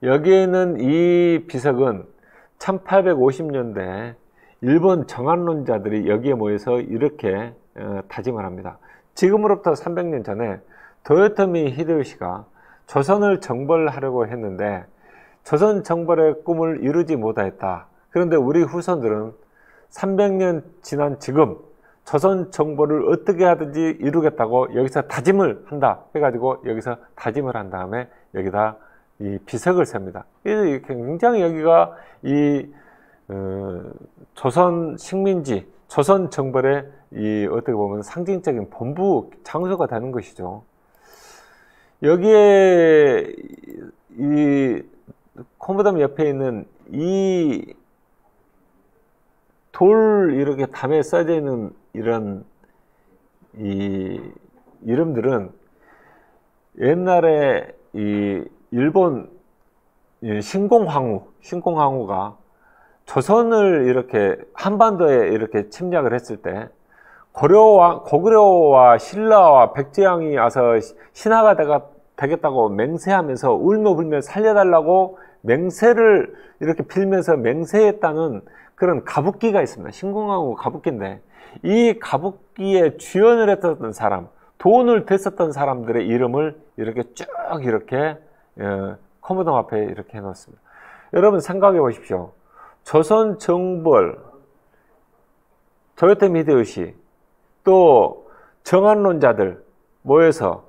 여기에는 이 비석은 1850년대 일본 정한론자들이 여기에 모여서 이렇게 다짐을 합니다. 지금으로부터 300년 전에 도요토미 히데요시가 조선을 정벌하려고 했는데 조선 정벌의 꿈을 이루지 못하였다. 그런데 우리 후손들은 300년 지난 지금 조선 정벌을 어떻게 하든지 이루겠다고 여기서 다짐을 한다 해가지고 여기서 다짐을 한 다음에 여기다 이 비석을 셉니다. 굉장히 여기가 이 조선 식민지, 조선 정벌의 이 어떻게 보면 상징적인 본부 장소가 되는 것이죠. 여기에 이 코모담 옆에 있는 이 돌 이렇게 담에 써져 있는 이런 이 이름들은 옛날에 이 일본 신공항우가 조선을 이렇게 한반도에 이렇게 침략을 했을 때 고구려와 신라와 백제왕이 와서 신하가 되겠다고 맹세하면서 울며 불며 살려달라고 맹세를 이렇게 빌면서 맹세했다는 그런 가부끼가 있습니다. 신공항우 가부끼인데 이 가부끼에 주연을 했던 사람, 돈을 댔었던 사람들의 이름을 이렇게 쭉 이렇게 코모담 앞에 이렇게 해놓습니다. 여러분 생각해 보십시오. 조선 정벌, 도요토미 히데요시, 또 정한론자들 모여서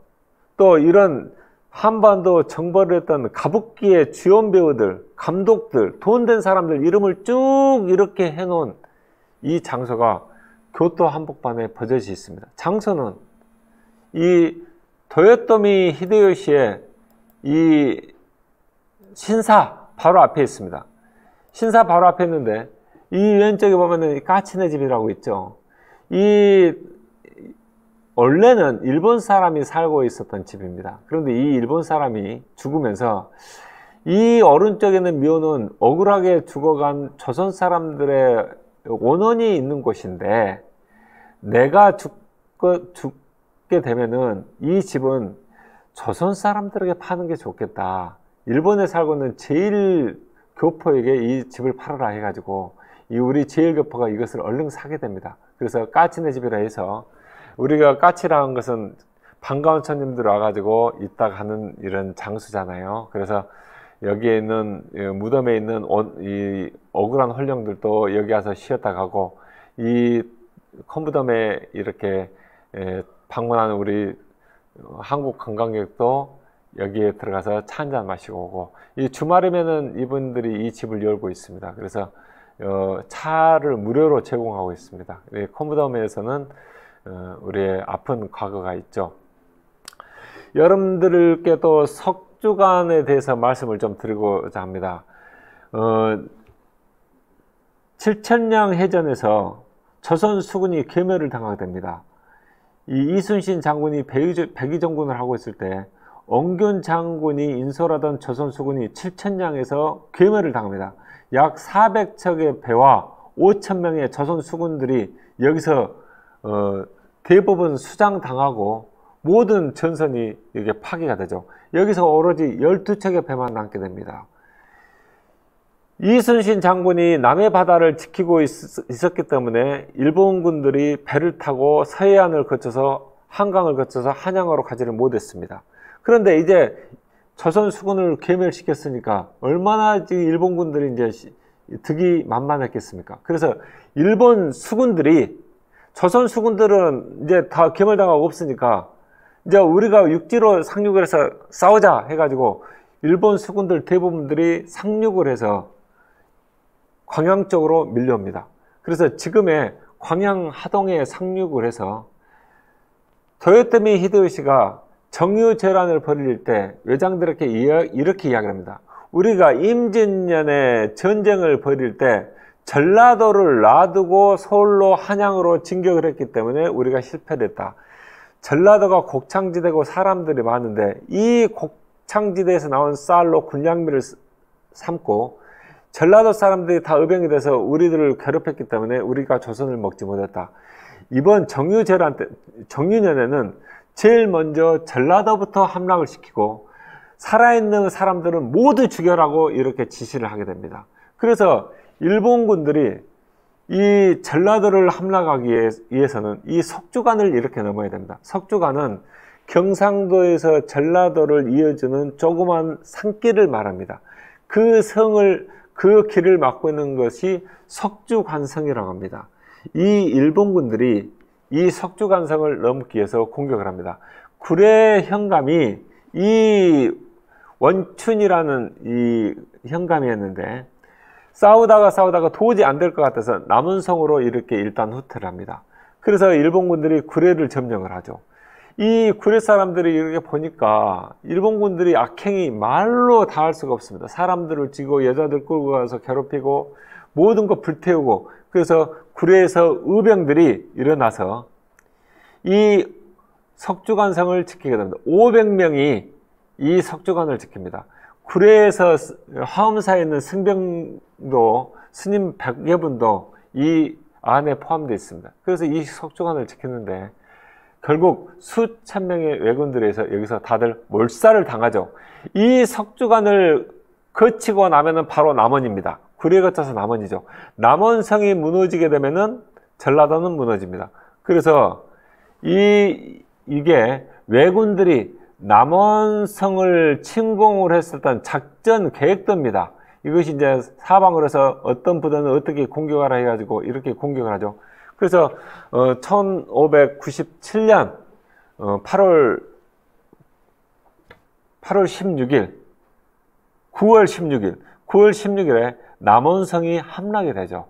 또 이런 한반도 정벌을 했던 가부끼의 주연 배우들, 감독들, 돈 된 사람들 이름을 쭉 이렇게 해놓은 이 장소가 교토 한복판에 버젓이 있습니다. 장소는 이 도요토미 히데요시의 이 신사 바로 앞에 있습니다. 신사 바로 앞에 있는데 이 왼쪽에 보면은 까치네 집이라고 있죠. 이 원래는 일본 사람이 살고 있었던 집입니다. 그런데 이 일본 사람이 죽으면서 이 오른쪽에는 묘는 억울하게 죽어간 조선 사람들의 원혼이 있는 곳인데 내가 죽게 되면은 이 집은 조선 사람들에게 파는 게 좋겠다. 일본에 살고 있는 제일교포에게 이 집을 팔아라 해가지고 이 우리 제일교포가 이것을 얼른 사게 됩니다. 그래서 까치네 집이라 해서 우리가 까치라는 것은 반가운 손님들 와가지고 있다 가는 이런 장수잖아요. 그래서 여기에 있는 무덤에 있는 이 억울한 홀령들도 여기 와서 쉬었다 가고 이 컴무덤에 이렇게 방문하는 우리 한국 관광객도 여기에 들어가서 차 한잔 마시고 오고 이 주말이면은 이분들이 이 집을 열고 있습니다. 그래서 차를 무료로 제공하고 있습니다. 컴무덤에서는 우리의 아픈 과거가 있죠. 여러분들께 또 석주간에 대해서 말씀을 좀 드리고자 합니다. 7천량 해전에서 조선 수군이 괴멸을 당하게 됩니다. 이 이순신 장군이 백의정군을 하고 있을 때 엄균 장군이 인솔하던 조선 수군이 7천량에서 괴멸을 당합니다. 약 400척의 배와 5,000명의 조선 수군들이 여기서 대부분 수장당하고 모든 전선이 이게 파괴가 되죠. 여기서 오로지 12척의 배만 남게 됩니다. 이순신 장군이 남해 바다를 지키고 있었기 때문에 일본군들이 배를 타고 서해안을 거쳐서 한강을 거쳐서 한양으로 가지를 못했습니다. 그런데 이제 조선 수군을 괴멸시켰으니까 얼마나 일본군들이 이제 득이 만만했겠습니까? 그래서 일본 수군들이 조선 수군들은 이제 다 괴멸당하고 없으니까 이제 우리가 육지로 상륙을 해서 싸우자 해가지고 일본 수군들 대부분들이 상륙을 해서 광양 쪽으로 밀려옵니다. 그래서 지금의 광양 하동에 상륙을 해서 도요토미 히데요시가 정유재란을 벌일 때 외장들에게 이렇게 이야기를 합니다. 우리가 임진년에 전쟁을 벌일 때 전라도를 놔두고 서울로 한양으로 진격을 했기 때문에 우리가 실패를 했다. 전라도가 곡창지대고 사람들이 많은데 이 곡창지대에서 나온 쌀로 군량미를 삶고 전라도 사람들이 다 의병이 돼서 우리들을 괴롭혔기 때문에 우리가 조선을 먹지 못했다. 이번 정유년에는 제일 먼저 전라도부터 함락을 시키고 살아있는 사람들은 모두 죽여라고 이렇게 지시를 하게 됩니다. 그래서 일본군들이 이 전라도를 함락하기 위해서는 이 석주관을 이렇게 넘어야 됩니다. 석주관은 경상도에서 전라도를 이어주는 조그만 산길을 말합니다. 그 길을 막고 있는 것이 석주관성이라고 합니다. 이 일본군들이 이 석주관성을 넘기 위해서 공격을 합니다. 구례 현감이 이 원춘이라는 이 현감이었는데 싸우다가 도저히 안 될 것 같아서 남원성으로 이렇게 일단 후퇴를 합니다. 그래서 일본군들이 구례를 점령을 하죠. 이 구례 사람들이 이렇게 보니까 일본군들이 악행이 말로 다 할 수가 없습니다. 사람들을 쥐고 여자들 끌고 가서 괴롭히고 모든 거 불태우고, 그래서 구례에서 의병들이 일어나서 이 석주관성을 지키게 됩니다. 500명이 이 석주관을 지킵니다. 구례에서 화엄사에 있는 승병도 스님 100여 분도 이 안에 포함되어 있습니다. 그래서 이 석주관을 지키는데 결국 수천 명의 왜군들에서 여기서 다들 몰살을 당하죠. 이 석주관을 거치고 나면은 바로 남원입니다. 구례 거쳐서 남원이죠. 남원성이 무너지게 되면은 전라도는 무너집니다. 그래서 이게 왜군들이 남원성을 침공을 했었던 작전 계획도입니다. 이것이 이제 사방으로 해서 어떤 부대는 어떻게 공격하라 해가지고 이렇게 공격을 하죠. 그래서 1597년 8월 16일 9월 16일에 남원성이 함락이 되죠.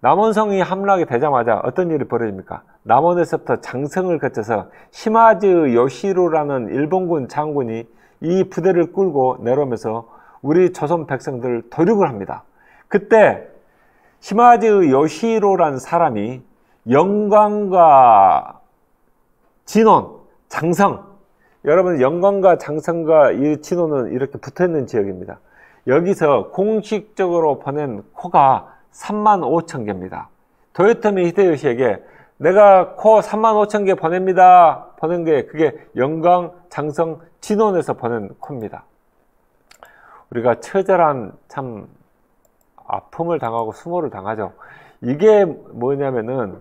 남원성이 함락이 되자마자 어떤 일이 벌어집니까? 남원에서부터 장성을 거쳐서 시마즈 요시로라는 일본군 장군이 이 부대를 끌고 내려오면서 우리 조선 백성들을 도륙을 합니다. 그때 시마즈 요시로라는 사람이 영광과 진원, 장성, 여러분 영광과 장성과 이 진원은 이렇게 붙어있는 지역입니다. 여기서 공식적으로 보낸 코가 35,000개입니다. 도요토미 히데요시에게 내가 코 35,000개 보냅니다. 보낸 게 그게 영광, 장성, 진원에서 보낸 코입니다. 우리가 처절한 참 아픔을 당하고 수모를 당하죠. 이게 뭐냐면은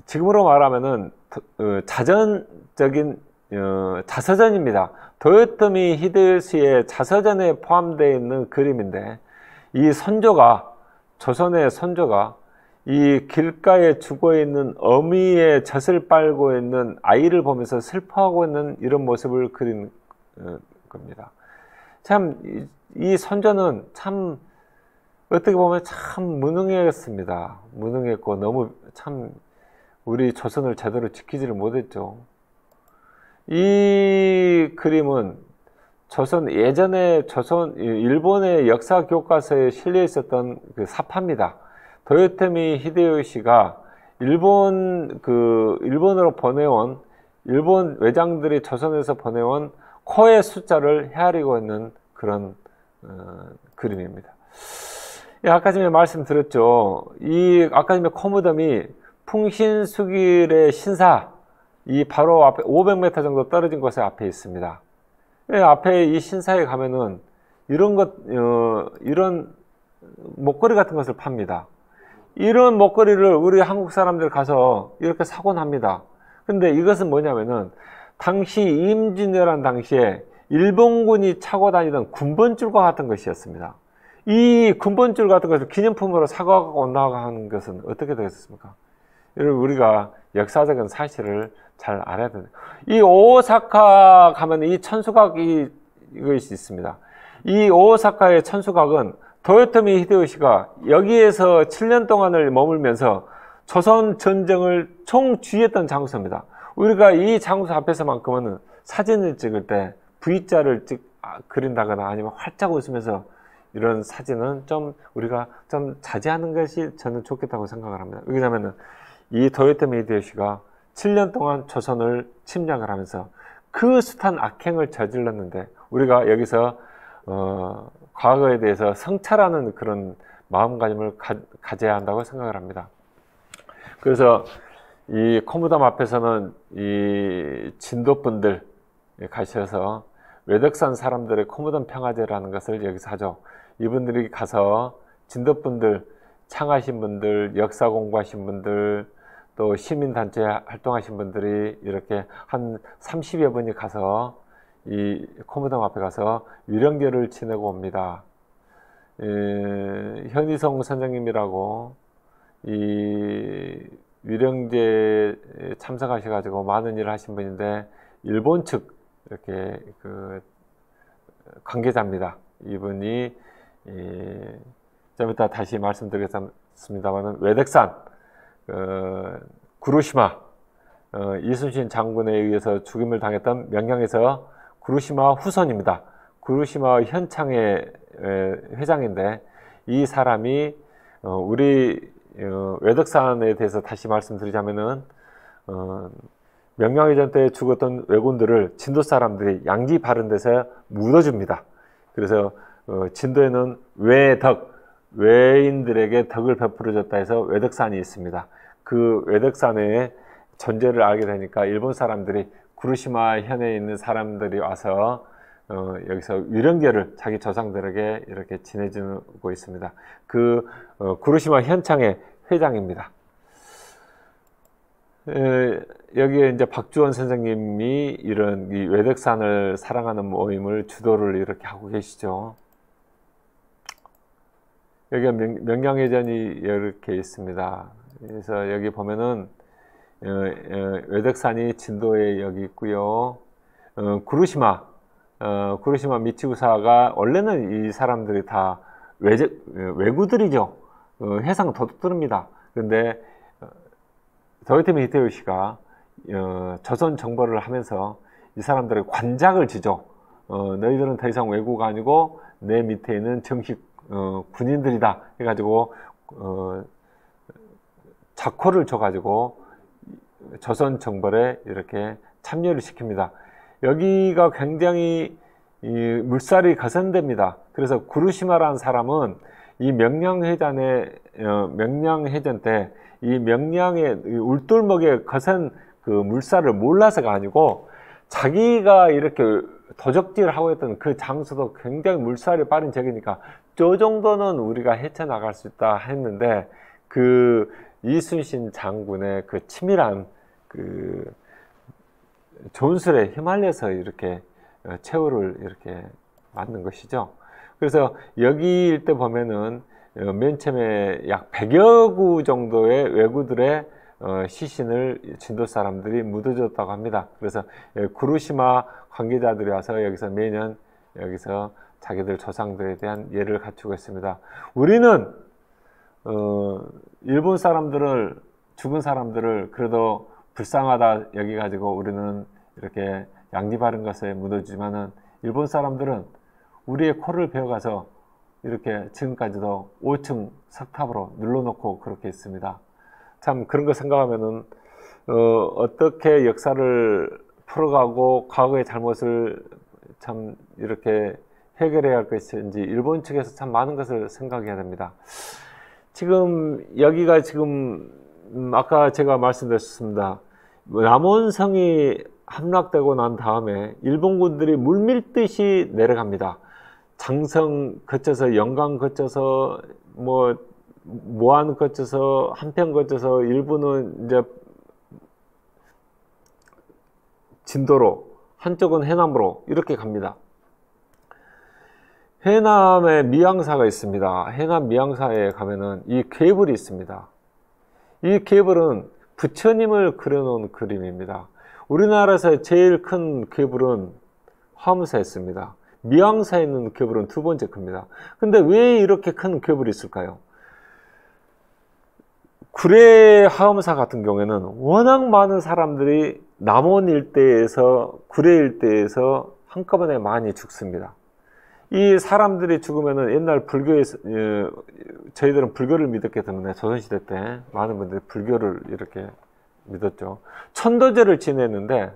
지금으로 말하면은 자전적인 자서전입니다. 도요토미 히데요시의 자서전에 포함되어 있는 그림인데 이 선조가 조선의 선조가 이 길가에 죽어있는 어미의 젖을 빨고 있는 아이를 보면서 슬퍼하고 있는 이런 모습을 그린 겁니다. 참 이 선조는 참 어떻게 보면 참 무능했습니다. 무능했고 너무 참 우리 조선을 제대로 지키지를 못했죠. 이 그림은 예전에 일본의 역사 교과서에 실려 있었던 그 사파입니다. 도요토미 히데요시가 일본으로 보내온 일본 외장들이 조선에서 보내온 코의 숫자를 헤아리고 있는 그런 그림입니다. 아까 전에 말씀드렸죠. 이 아까 전에 코무덤이 풍신수길의 신사, 이 바로 앞에 500m 정도 떨어진 곳에 앞에 있습니다. 앞에 이 신사에 가면은 이런 목걸이 같은 것을 팝니다. 이런 목걸이를 우리 한국 사람들 가서 이렇게 사곤 합니다. 근데 이것은 뭐냐면은 당시 임진왜란 당시에 일본군이 차고 다니던 군번줄과 같은 것이었습니다. 이 군번줄 같은 것을 기념품으로 사고 온다는 것은 어떻게 되겠습니까? 여러분, 우리가 역사적인 사실을 잘 알아야 됩니다. 이 오사카 가면 이 천수각이 이것이 있습니다. 이 오사카의 천수각은 도요토미 히데요시가 여기에서 7년 동안을 머물면서 조선 전쟁을 총주의했던 장소입니다. 우리가 이 장소 앞에서만큼은 사진을 찍을 때 V자를 그린다거나 아니면 활짝 웃으면서 이런 사진은 좀 우리가 좀 자제하는 것이 저는 좋겠다고 생각을 합니다. 왜냐하면 이 도요토미 히데요시가 7년 동안 조선을 침략을 하면서 그 숱한 악행을 저질렀는데 우리가 여기서 과거에 대해서 성찰하는 그런 마음가짐을 가져야 한다고 생각을 합니다. 그래서 이 코무담 앞에서는 이 진도분들 가셔서 외덕산 사람들의 코무담 평화제라는 것을 여기서 하죠. 이분들이 가서 진도분들, 창하신 분들, 역사 공부하신 분들, 또 시민단체 활동하신 분들이 이렇게 한 30여 분이 가서 이 코무담 앞에 가서 위령제를 지내고 옵니다. 현희성 선생님이라고 이 위령제 참석하셔가지고 많은 일을 하신 분인데 일본 측 이렇게 그 관계자입니다. 이분이 좀 이따 다시 말씀드리겠습니다만 외덕산 구루시마 이순신 장군에 의해서 죽임을 당했던 명량에서 구루시마 후손입니다. 구루시마 현창의 회장인데 이 사람이 우리 외덕산에 대해서 다시 말씀드리자면은 명량해전 때 죽었던 왜군들을 진도 사람들이 양지 바른 데서 묻어줍니다. 그래서 진도에는 외덕, 외인들에게 덕을 베풀어줬다 해서 외덕산이 있습니다. 그 외덕산의 존재를 알게 되니까 일본 사람들이 구루시마 현에 있는 사람들이 와서 여기서 위령제를 자기 조상들에게 이렇게 지내주고 있습니다. 그 구루시마 현창의 회장입니다. 여기에 이제 박주원 선생님이 이런 이 외덕산을 사랑하는 모임을 주도를 이렇게 하고 계시죠. 여기가 명량해전이 이렇게 있습니다. 그래서 여기 보면은 외덕산이 진도에 여기 있고요. 구루시마 미치구사가 원래는 이 사람들이 다 왜구들이죠. 해상 도둑들입니다. 그런데 도요토미 히데요시가 조선 정벌을 하면서 이 사람들의 관작을 지죠. 너희들은 더 이상 왜구가 아니고 내 밑에 있는 정식 군인들이다 해가지고 작호를 줘가지고 조선 정벌에 이렇게 참여를 시킵니다. 여기가 굉장히 물살이 거센답니다. 그래서 구루시마라는 사람은 이 명량해전 때 이 명량의 울돌목의 거센 그 물살을 몰라서가 아니고 자기가 이렇게 도적질을 하고 있던 그 장소도 굉장히 물살이 빠른 지역이니까 저 정도는 우리가 헤쳐나갈 수 있다 했는데 그 이순신 장군의 그 치밀한 그 전술에 휘말려서 이렇게 최후를 이렇게 맞는 것이죠. 그래서 여기 일대 보면은 맨 처음에 약 100여 구 정도의 왜구들의 시신을 진도 사람들이 묻어줬다고 합니다. 그래서 구루시마 관계자들이 와서 여기서 매년 여기서 자기들 조상들에 대한 예를 갖추고 있습니다. 우리는 일본 사람들을 죽은 사람들을 그래도 불쌍하다 여기 가지고 우리는 이렇게 양지 바른 것에 묻어주지만은 일본 사람들은 우리의 코를 베어가서 이렇게 지금까지도 5층 석탑으로 눌러놓고 그렇게 있습니다. 참 그런 거 생각하면은 어떻게 역사를 풀어가고 과거의 잘못을 참 이렇게 해결해야 할 것인지 일본 측에서 참 많은 것을 생각해야 됩니다. 지금 여기가 지금 아까 제가 말씀드렸습니다. 남원성이 함락되고 난 다음에 일본군들이 물밀듯이 내려갑니다. 장성 거쳐서 영강 거쳐서 뭐 모안 거쳐서 한평 거쳐서 일부는 이제 진도로 한쪽은 해남으로 이렇게 갑니다. 해남에 미양사가 있습니다. 해남 미양사에 가면은 이 궤불이 있습니다. 이 궤불은 부처님을 그려놓은 그림입니다. 우리나라에서 제일 큰 궤불은 화엄사에 있습니다. 미양사에 있는 궤불은 두 번째 큽니다. 근데 왜 이렇게 큰 궤불이 있을까요? 구례 화엄사 같은 경우에는 워낙 많은 사람들이 남원 일대에서 구례 일대에서 한꺼번에 많이 죽습니다. 이 사람들이 죽으면은 옛날 불교에서 저희들은 불교를 믿었기 때문에 조선시대 때 많은 분들이 불교를 이렇게 믿었죠. 천도제를 지냈는데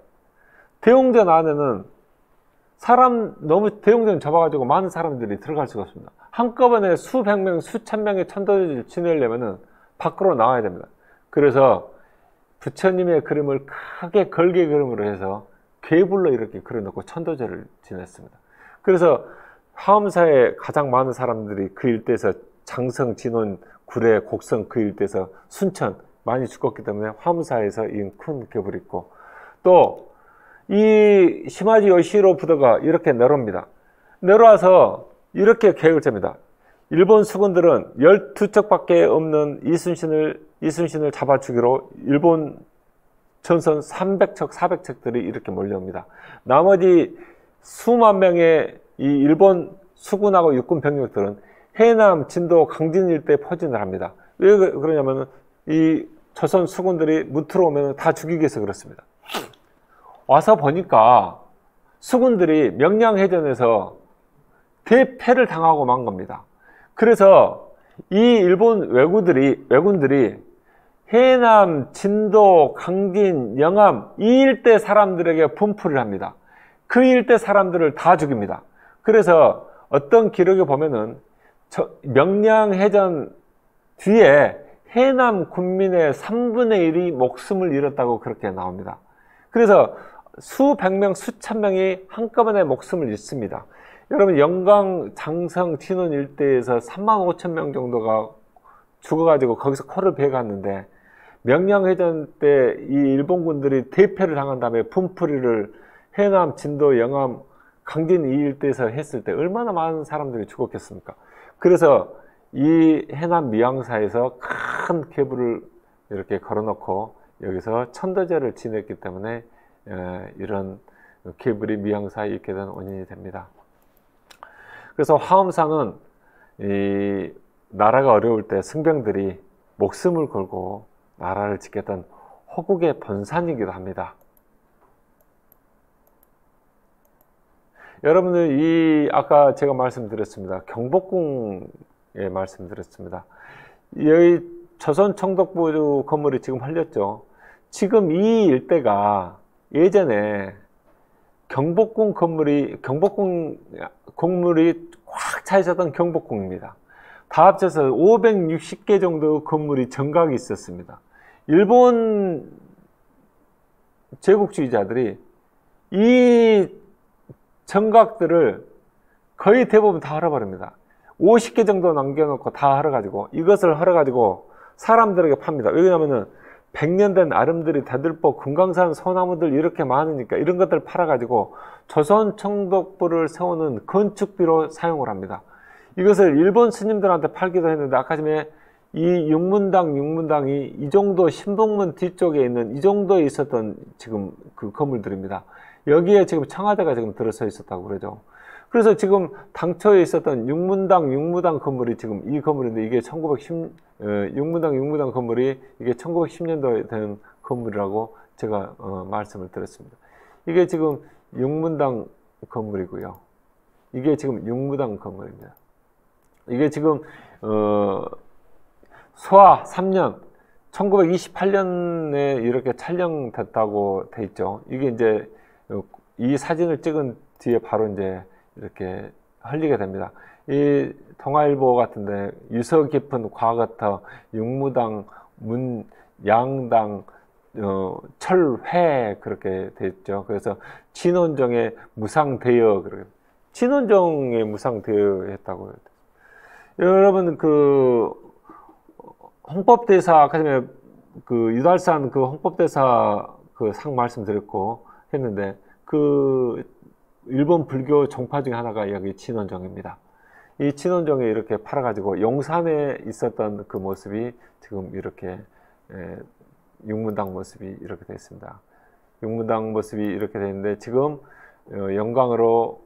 대웅전 안에는 사람 너무 대용전 잡아가지고 많은 사람들이 들어갈 수가 없습니다. 한꺼번에 수백 명, 수천 명의 천도제를 지내려면은 밖으로 나와야 됩니다. 그래서 부처님의 그림을 크게 걸개 그림으로 해서 괴불로 이렇게 그려놓고 천도제를 지냈습니다. 그래서 화엄사에 가장 많은 사람들이 그 일대에서 장성, 진원, 구례, 곡성 그 일대에서 순천 많이 죽었기 때문에 화엄사에서 이 큰 괴불이 있고, 또 이 시마지 요시히로 부도가 이렇게 내려옵니다. 내려와서 이렇게 계획을 짭니다. 일본 수군들은 12척밖에 없는 이순신을 잡아 죽이로 일본 전선 300척, 400척들이 이렇게 몰려옵니다. 나머지 수만 명의 이 일본 수군하고 육군 병력들은 해남, 진도, 강진 일대에 포진을 합니다. 왜 그러냐면 이 조선 수군들이 무트로 오면 다 죽이기 위해서 그렇습니다. 와서 보니까 수군들이 명량해전에서 대패를 당하고 만 겁니다. 그래서 이 일본 왜군들이 해남, 진도, 강진, 영암 이 일대 사람들에게 분풀이를 합니다. 그 일대 사람들을 다 죽입니다. 그래서 어떤 기록에 보면은 명량해전 뒤에 해남 군민의 3분의 1이 목숨을 잃었다고 그렇게 나옵니다. 그래서 수백 명, 수천 명이 한꺼번에 목숨을 잃습니다. 여러분, 영광, 장성, 진원 일대에서 3만 5천 명 정도가 죽어가지고 거기서 코를 베갔는데, 명량해전 때 이 일본군들이 대패를 당한 다음에 분풀이를 해남, 진도, 영암, 강진 이 일대에서 했을 때 얼마나 많은 사람들이 죽었겠습니까? 그래서 이 해남 미양사에서 큰 괴불을 이렇게 걸어놓고 여기서 천도제를 지냈기 때문에 이런 괴불이 미양사에 있게 된 원인이 됩니다. 그래서 화엄사는 이 나라가 어려울 때 승병들이 목숨을 걸고 나라를 지켰던 호국의 본산이기도 합니다. 여러분들, 이 아까 제가 말씀드렸습니다. 경복궁에 말씀드렸습니다. 여기 조선 총독부 건물이 지금 헐렸죠. 지금 이 일대가 예전에 경복궁 건물이 꽉 차 있었던 경복궁입니다. 다 합쳐서 560개 정도 건물이 정각이 있었습니다. 일본 제국주의자들이 이 정각들을 거의 대부분 다 헐어버립니다. 50개 정도 남겨놓고 다 헐어가지고, 이것을 헐어가지고 사람들에게 팝니다. 왜냐면은 100년 된 아름드리, 대들보, 금강산, 소나무들 이렇게 많으니까 이런 것들 팔아가지고 조선 총독부를 세우는 건축비로 사용을 합니다. 이것을 일본 스님들한테 팔기도 했는데, 아까 전에 이 육문당이 이 정도 신봉문 뒤쪽에 있는 이 정도에 있었던 지금 그 건물들입니다. 여기에 지금 청와대가 지금 들어서 있었다고 그러죠. 그래서 지금 당초에 있었던 육무당 건물이 지금 이 건물인데, 이게 육무당 건물이 이게 1910년도에 된 건물이라고 제가 말씀을 드렸습니다. 이게 지금 육문당 건물이고요. 이게 지금 육무당 건물입니다. 이게 지금 소화 3년 1928년에 이렇게 촬영됐다고 돼 있죠. 이게 이제 이 사진을 찍은 뒤에 바로 이제 이렇게 흘리게 됩니다. 이 동아일보 같은데 유서 깊은 과거터 육무당, 양당, 철회 그렇게 돼 있죠. 그래서 진원정의 무상대여, 진원정의 무상대여 했다고 해요. 여러분, 그 홍법대사, 아까 전에 그 유달산 그 홍법대사 그 상 말씀드렸고 했는데, 그 일본 불교 종파 중에 하나가 여기 진원정입니다. 이 진원정에 이렇게 팔아가지고 용산에 있었던 그 모습이 지금 이렇게 육문당 모습이 이렇게 되어 있습니다. 육문당 모습이 이렇게 되어 있는데, 지금 영광으로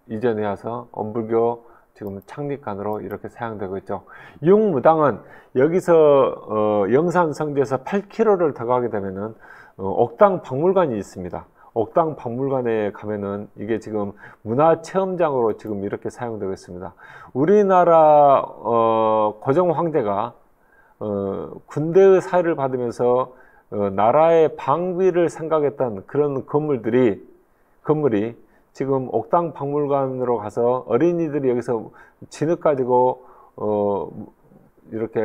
이전해 와서 엄불교 지금 창립관으로 이렇게 사용되고 있죠. 육무당은 여기서 영산 성지에서 8km를 더 가게 되면은 옥당 박물관이 있습니다. 옥당 박물관에 가면은 이게 지금 문화체험장으로 지금 이렇게 사용되고 있습니다. 우리나라 고종 황제가 군대의 사유를 받으면서 나라의 방위를 생각했던 그런 건물이 지금 옥당 박물관으로 가서 어린이들이 여기서 진흙 가지고 이렇게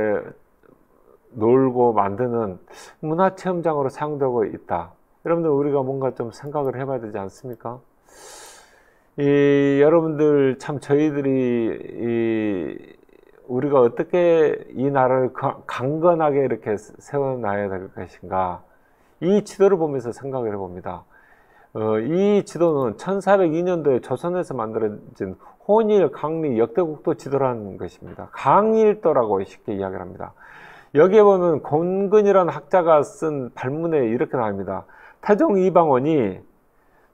놀고 만드는 문화체험장으로 사용되고 있다. 여러분들 우리가 뭔가 좀 생각을 해봐야 되지 않습니까? 여러분들 참 저희들이 우리가 어떻게 이 나라를 강건하게 이렇게 세워놔야 될 것인가, 이 지도를 보면서 생각을 해봅니다. 이 지도는 1402년도에 조선에서 만들어진 혼일 강리 역대국도 지도라는 것입니다. 강일도라고 쉽게 이야기를 합니다. 여기에 보면 권근이라는 학자가 쓴 발문에 이렇게 나옵니다. 태종 이방원이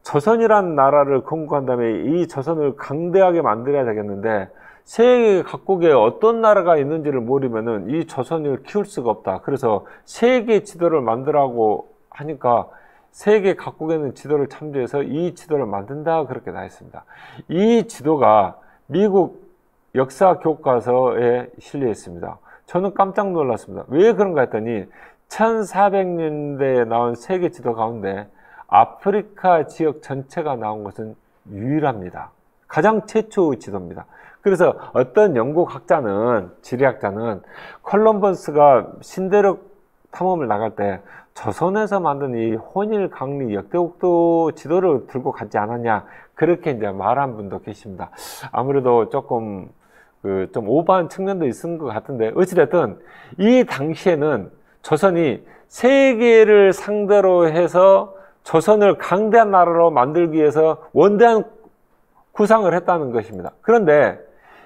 조선이라는 나라를 건국한 다음에 이 조선을 강대하게 만들어야 되겠는데, 세계 각국에 어떤 나라가 있는지를 모르면은 이 조선을 키울 수가 없다. 그래서 세계 지도를 만들라고 하니까 세계 각국에는 지도를 참조해서 이 지도를 만든다, 그렇게 나와 있습니다. 이 지도가 미국 역사 교과서에 실려 있습니다. 저는 깜짝 놀랐습니다. 왜 그런가 했더니 1400년대에 나온 세계 지도 가운데 아프리카 지역 전체가 나온 것은 유일합니다. 가장 최초의 지도입니다. 그래서 어떤 영국 학자는, 지리학자는 콜럼버스가 신대륙 탐험을 나갈 때 조선에서 만든 이 혼일 강리 역대국도 지도를 들고 가지 않았냐, 그렇게 이제 말한 분도 계십니다. 아무래도 조금 좀 오버한 측면도 있은 것 같은데, 어찌됐든 이 당시에는 조선이 세계를 상대로 해서 조선을 강대한 나라로 만들기 위해서 원대한 구상을 했다는 것입니다. 그런데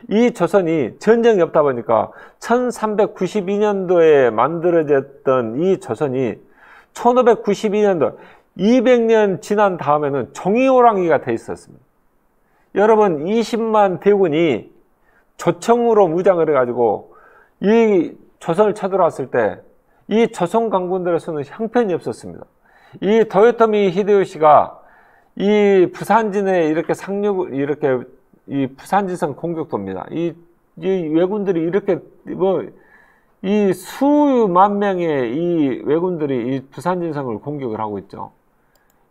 이 조선이 전쟁이 없다 보니까 1392년도에 만들어졌던 이 조선이 1592년도 200년 지난 다음에는 종이호랑이가 돼 있었습니다. 여러분, 20만 대군이 조청으로 무장을 해가지고 이 조선을 쳐들어왔을 때 이 조선 강군들에서는 형편이 없었습니다. 이 도요토미 히데요시가 이 부산진에 이렇게 이 부산진성 공격도입니다. 이 왜군들이 이렇게 이 수만 명의 이 왜군들이 이 부산진성을 공격을 하고 있죠.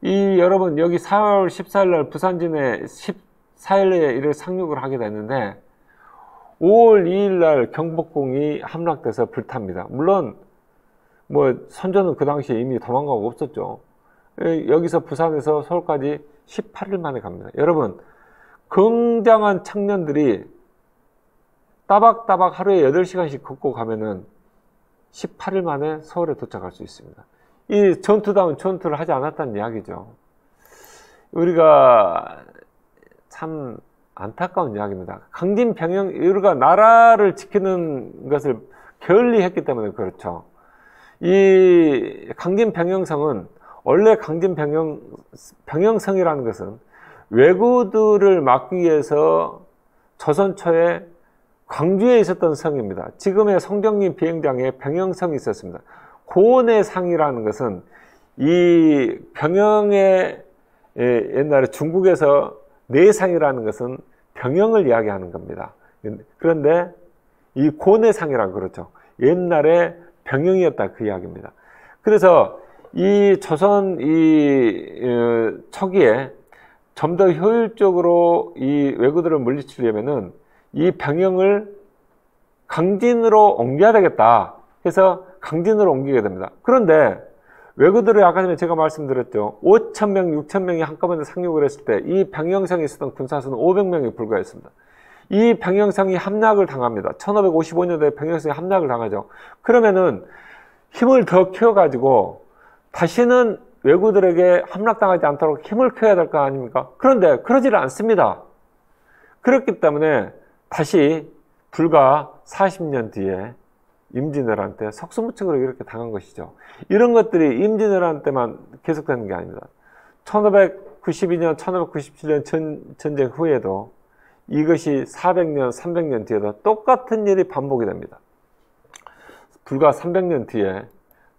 여러분, 여기 4월 14일 날 부산진에 14일에 이를 상륙을 하게 됐는데 5월 2일 날 경복궁이 함락돼서 불탑니다. 물론 선조는 그 당시에 이미 도망가고 없었죠. 여기서 부산에서 서울까지 18일 만에 갑니다. 여러분, 굉장한 청년들이 따박따박 하루에 8시간씩 걷고 가면은 18일 만에 서울에 도착할 수 있습니다. 이 전투다운 전투를 하지 않았다는 이야기죠. 우리가 참 안타까운 이야기입니다. 강진병영, 우리가 나라를 지키는 것을 게을리 했기 때문에 그렇죠. 이 강진병영성은, 원래 강진병영성이라는 것은 왜구들을 막기 위해서 조선 초에 광주에 있었던 성입니다. 지금의 성경리 비행장에 병영성이 있었습니다. 고원의 상이라는 것은 이 병영의 옛날에 중국에서 내상이라는 것은 병영을 이야기하는 겁니다. 그런데 이 고원의 상이라고 그렇죠. 옛날에 병영이었다, 그 이야기입니다. 그래서 이 조선 초기에 좀 더 효율적으로 이 왜구들을 물리치려면은 이 병영을 강진으로 옮겨야 되겠다 해서 강진으로 옮기게 됩니다. 그런데 왜구들을 아까 전에 제가 말씀드렸죠. 5,000명, 6,000명이 한꺼번에 상륙을 했을 때 이 병영성에 있었던 군사수는 500명에 불과했습니다. 이 병영성이 함락을 당합니다. 1555년도에 병영성이 함락을 당하죠. 그러면은 힘을 더 키워가지고 다시는 왜구들에게 함락당하지 않도록 힘을 키워야 될 거 아닙니까? 그런데 그러지를 않습니다. 그렇기 때문에 다시 불과 40년 뒤에 임진왜란 때 석수무책으로 이렇게 당한 것이죠. 이런 것들이 임진왜란 때만 계속되는 게 아닙니다. 1592년, 1597년 전쟁 후에도 이것이 400년, 300년 뒤에도 똑같은 일이 반복이 됩니다. 불과 300년 뒤에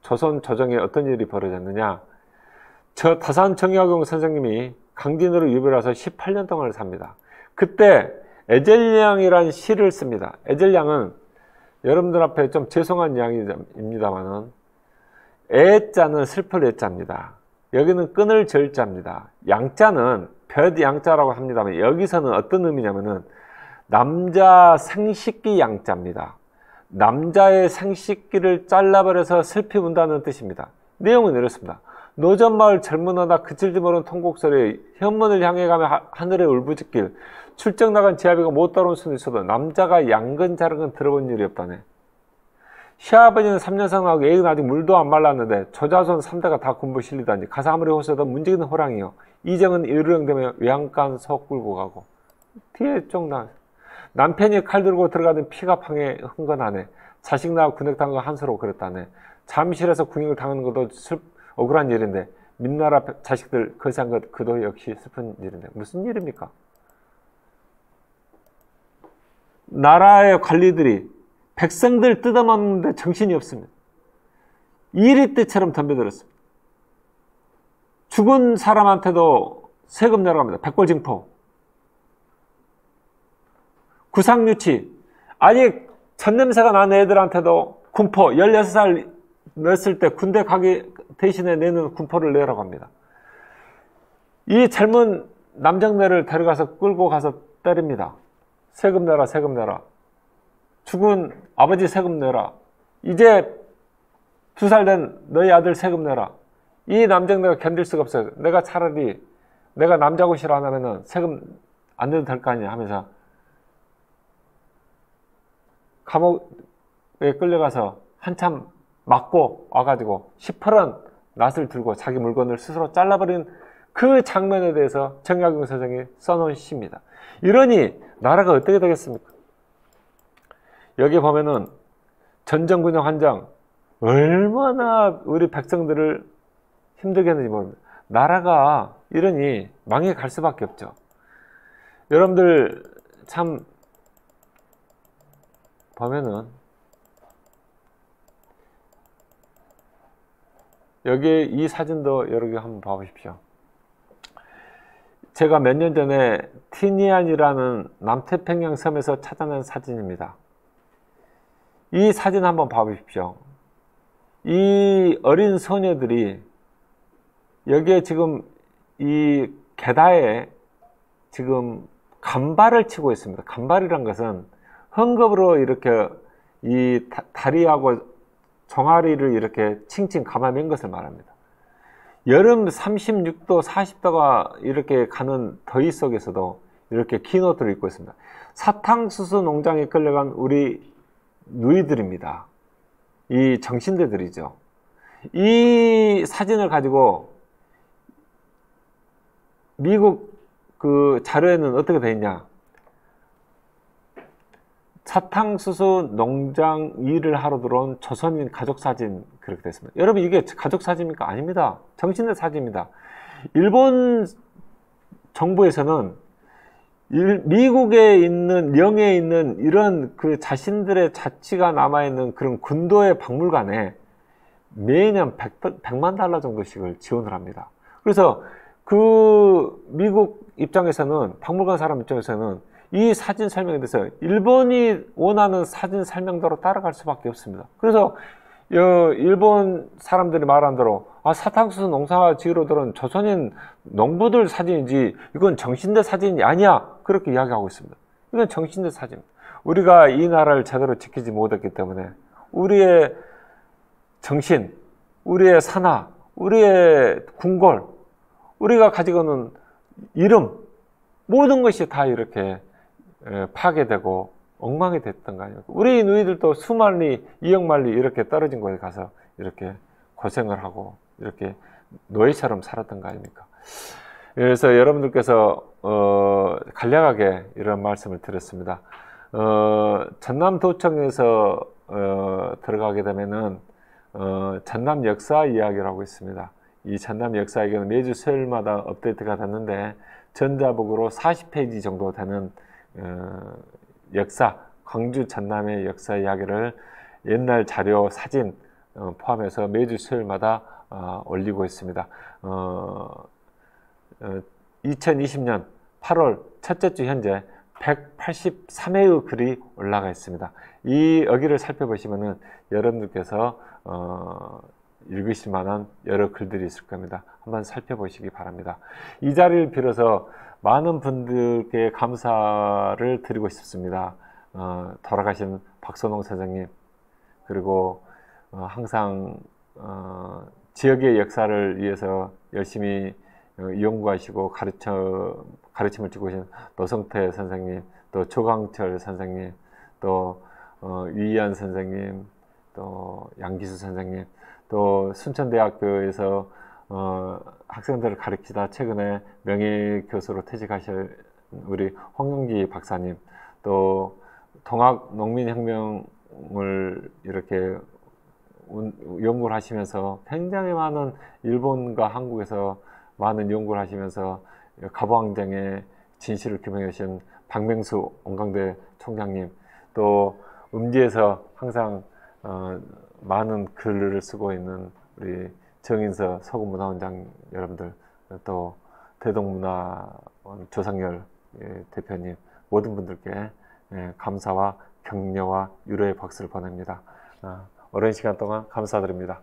조선 조정에 어떤 일이 벌어졌느냐. 다산 정약용 선생님이 강진으로 유배를 와서 18년 동안을 삽니다. 그때 애젤량이라는 시를 씁니다. 애젤량은 여러분들 앞에 좀 죄송한 이야기입니다만은 애자는 슬플 애자입니다. 여기는 끊을 절자입니다. 양자는 볕 양자라고 합니다만 여기서는 어떤 의미냐면은 남자 생식기 양자입니다. 남자의 생식기를 잘라버려서 슬피 운다는 뜻입니다. 내용은 이렇습니다. 노전마을 젊은 어나 그칠지 모르는 통곡소리 현문을 향해 가며 하늘에 울부짖길 출정 나간 지아비가 못 따라올 수는 있어도 남자가 양근 자른 들어본 일이 없다네. 시아버지는 3년상 나오고 애는 아직 물도 안 말랐는데 조자손 3대가 다 군부 실리다니 가사 아무리 호소해도 문제는 호랑이요. 이정은 일루령되며 외양간 서 끌고 가고 뒤에 쪽 남편이 칼 들고 들어가던 피가 방에 흥건하네. 자식 낳아 군액당한 거 한서로 그랬다네. 잠실에서 군역을 당하는 것도 억울한 일인데 민나라 자식들 거세한 것 그도 역시 슬픈 일인데 무슨 일입니까? 나라의 관리들이 백성들 뜯어먹는데 정신이 없습니다. 이리떼처럼 덤벼들었습니다. 죽은 사람한테도 세금 내라고 합니다. 백골징포. 구상유치. 아직 전냄새가 난 애들한테도 군포. 16살 넣었을 때 군대 가기 대신에 내는 군포를 내라고 합니다. 이 젊은 남정네를 데려가서 끌고 가서 때립니다. 세금 내라, 세금 내라. 죽은 아버지 세금 내라. 이제 2살 된 너희 아들 세금 내라. 이 남정네가 견딜 수가 없어요. 내가 차라리 내가 남자고 싫어 안 하면은 세금 안 내도 될 거 아니야 하면서 감옥에 끌려가서 한참 맞고 와가지고 시퍼런 낫을 들고 자기 물건을 스스로 잘라버린 그 장면에 대해서 정약용 선생이 써놓은 시입니다. 이러니 나라가 어떻게 되겠습니까? 여기 보면은 전정군영 한장 얼마나 우리 백성들을 힘들게 했는지 모릅니다. 나라가 이러니 망해 갈 수밖에 없죠. 여러분들 참 보면은 여기 이 사진도 여러 개 한번 봐보십시오. 제가 몇 년 전에 티니안이라는 남태평양 섬에서 찾아낸 사진입니다. 이 사진 한번 봐보십시오. 이 어린 소녀들이 여기에 지금 이 게다에 지금 간발을 치고 있습니다. 간발이란 것은 헝겊으로 이렇게 이 다리하고 종아리를 이렇게 칭칭 감아맨 것을 말합니다. 여름 36도, 40도가 이렇게 가는 더위 속에서도 이렇게 긴 옷들을 입고 있습니다. 사탕수수 농장에 끌려간 우리 누이들입니다. 이 정신대들이죠. 이 사진을 가지고 미국 그 자료에는 어떻게 되어 있냐? 사탕수수 농장 일을 하러 들어온 조선인 가족 사진 그렇게 됐습니다. 여러분 이게 가족 사진입니까? 아닙니다. 정신대 사진입니다. 일본 정부에서는 미국에 있는 영해에 있는 이런 그 자신들의 자치가 남아있는 그런 군도의 박물관에 매년 100만 달러 정도씩을 지원을 합니다. 그래서 그 미국 입장에서는 박물관 사람 입장에서는 이 사진 설명에 대해서 일본이 원하는 사진 설명대로 따라갈 수밖에 없습니다. 그래서 일본 사람들이 말한 대로 사탕수수 농사 지으러 들은 조선인 농부들 사진이지 이건 정신대 사진이 아니야 그렇게 이야기하고 있습니다. 이건 정신대 사진입니다. 우리가 이 나라를 제대로 지키지 못했기 때문에 우리의 정신, 우리의 산하, 우리의 궁궐, 우리가 가지고는 이름 모든 것이 다 이렇게 파괴되고 엉망이 됐던 거 아닙니까? 우리 누이들도 수만리, 2억 만리 이렇게 떨어진 곳에 가서 이렇게 고생을 하고 이렇게 노예처럼 살았던 거 아닙니까? 그래서 여러분들께서 간략하게 이런 말씀을 드렸습니다. 전남도청에서 들어가게 되면은 전남 역사 이야기를 하고 있습니다. 이 전남 역사 이야기는 매주 수요일마다 업데이트가 됐는데 전자북으로 40페이지 정도 되는 역사, 광주 전남의 역사 이야기를 옛날 자료, 사진 포함해서 매주 수요일마다 올리고 있습니다. 2020년 8월 첫째 주 현재 183회의 글이 올라가 있습니다. 이 여기를 살펴보시면은 여러분들께서 읽으실 만한 여러 글들이 있을 겁니다. 한번 살펴보시기 바랍니다. 이 자리를 빌어서 많은 분들께 감사를 드리고 싶습니다. 돌아가신 박선홍 선생님, 그리고 항상 지역의 역사를 위해서 열심히 연구하시고 가르침을 주고 계신 노성태 선생님, 또 조강철 선생님, 또 위이안 선생님, 또 양기수 선생님, 또 순천대학교에서 학생들을 가르치다 최근에 명예교수로 퇴직하신 우리 홍용기 박사님, 또 동학 농민혁명을 이렇게 연구를 하시면서 굉장히 많은 일본과 한국에서 많은 연구를 하시면서 가보항쟁의 진실을 규명해 주신 박명수 원광대 총장님, 또 음지에서 항상 많은 글을 쓰고 있는 우리 정인서 서구문화원장 여러분들, 또 대동문화원 조상열 대표님, 모든 분들께 감사와 격려와 위로의 박수를 보냅니다. 오랜 시간 동안 감사드립니다.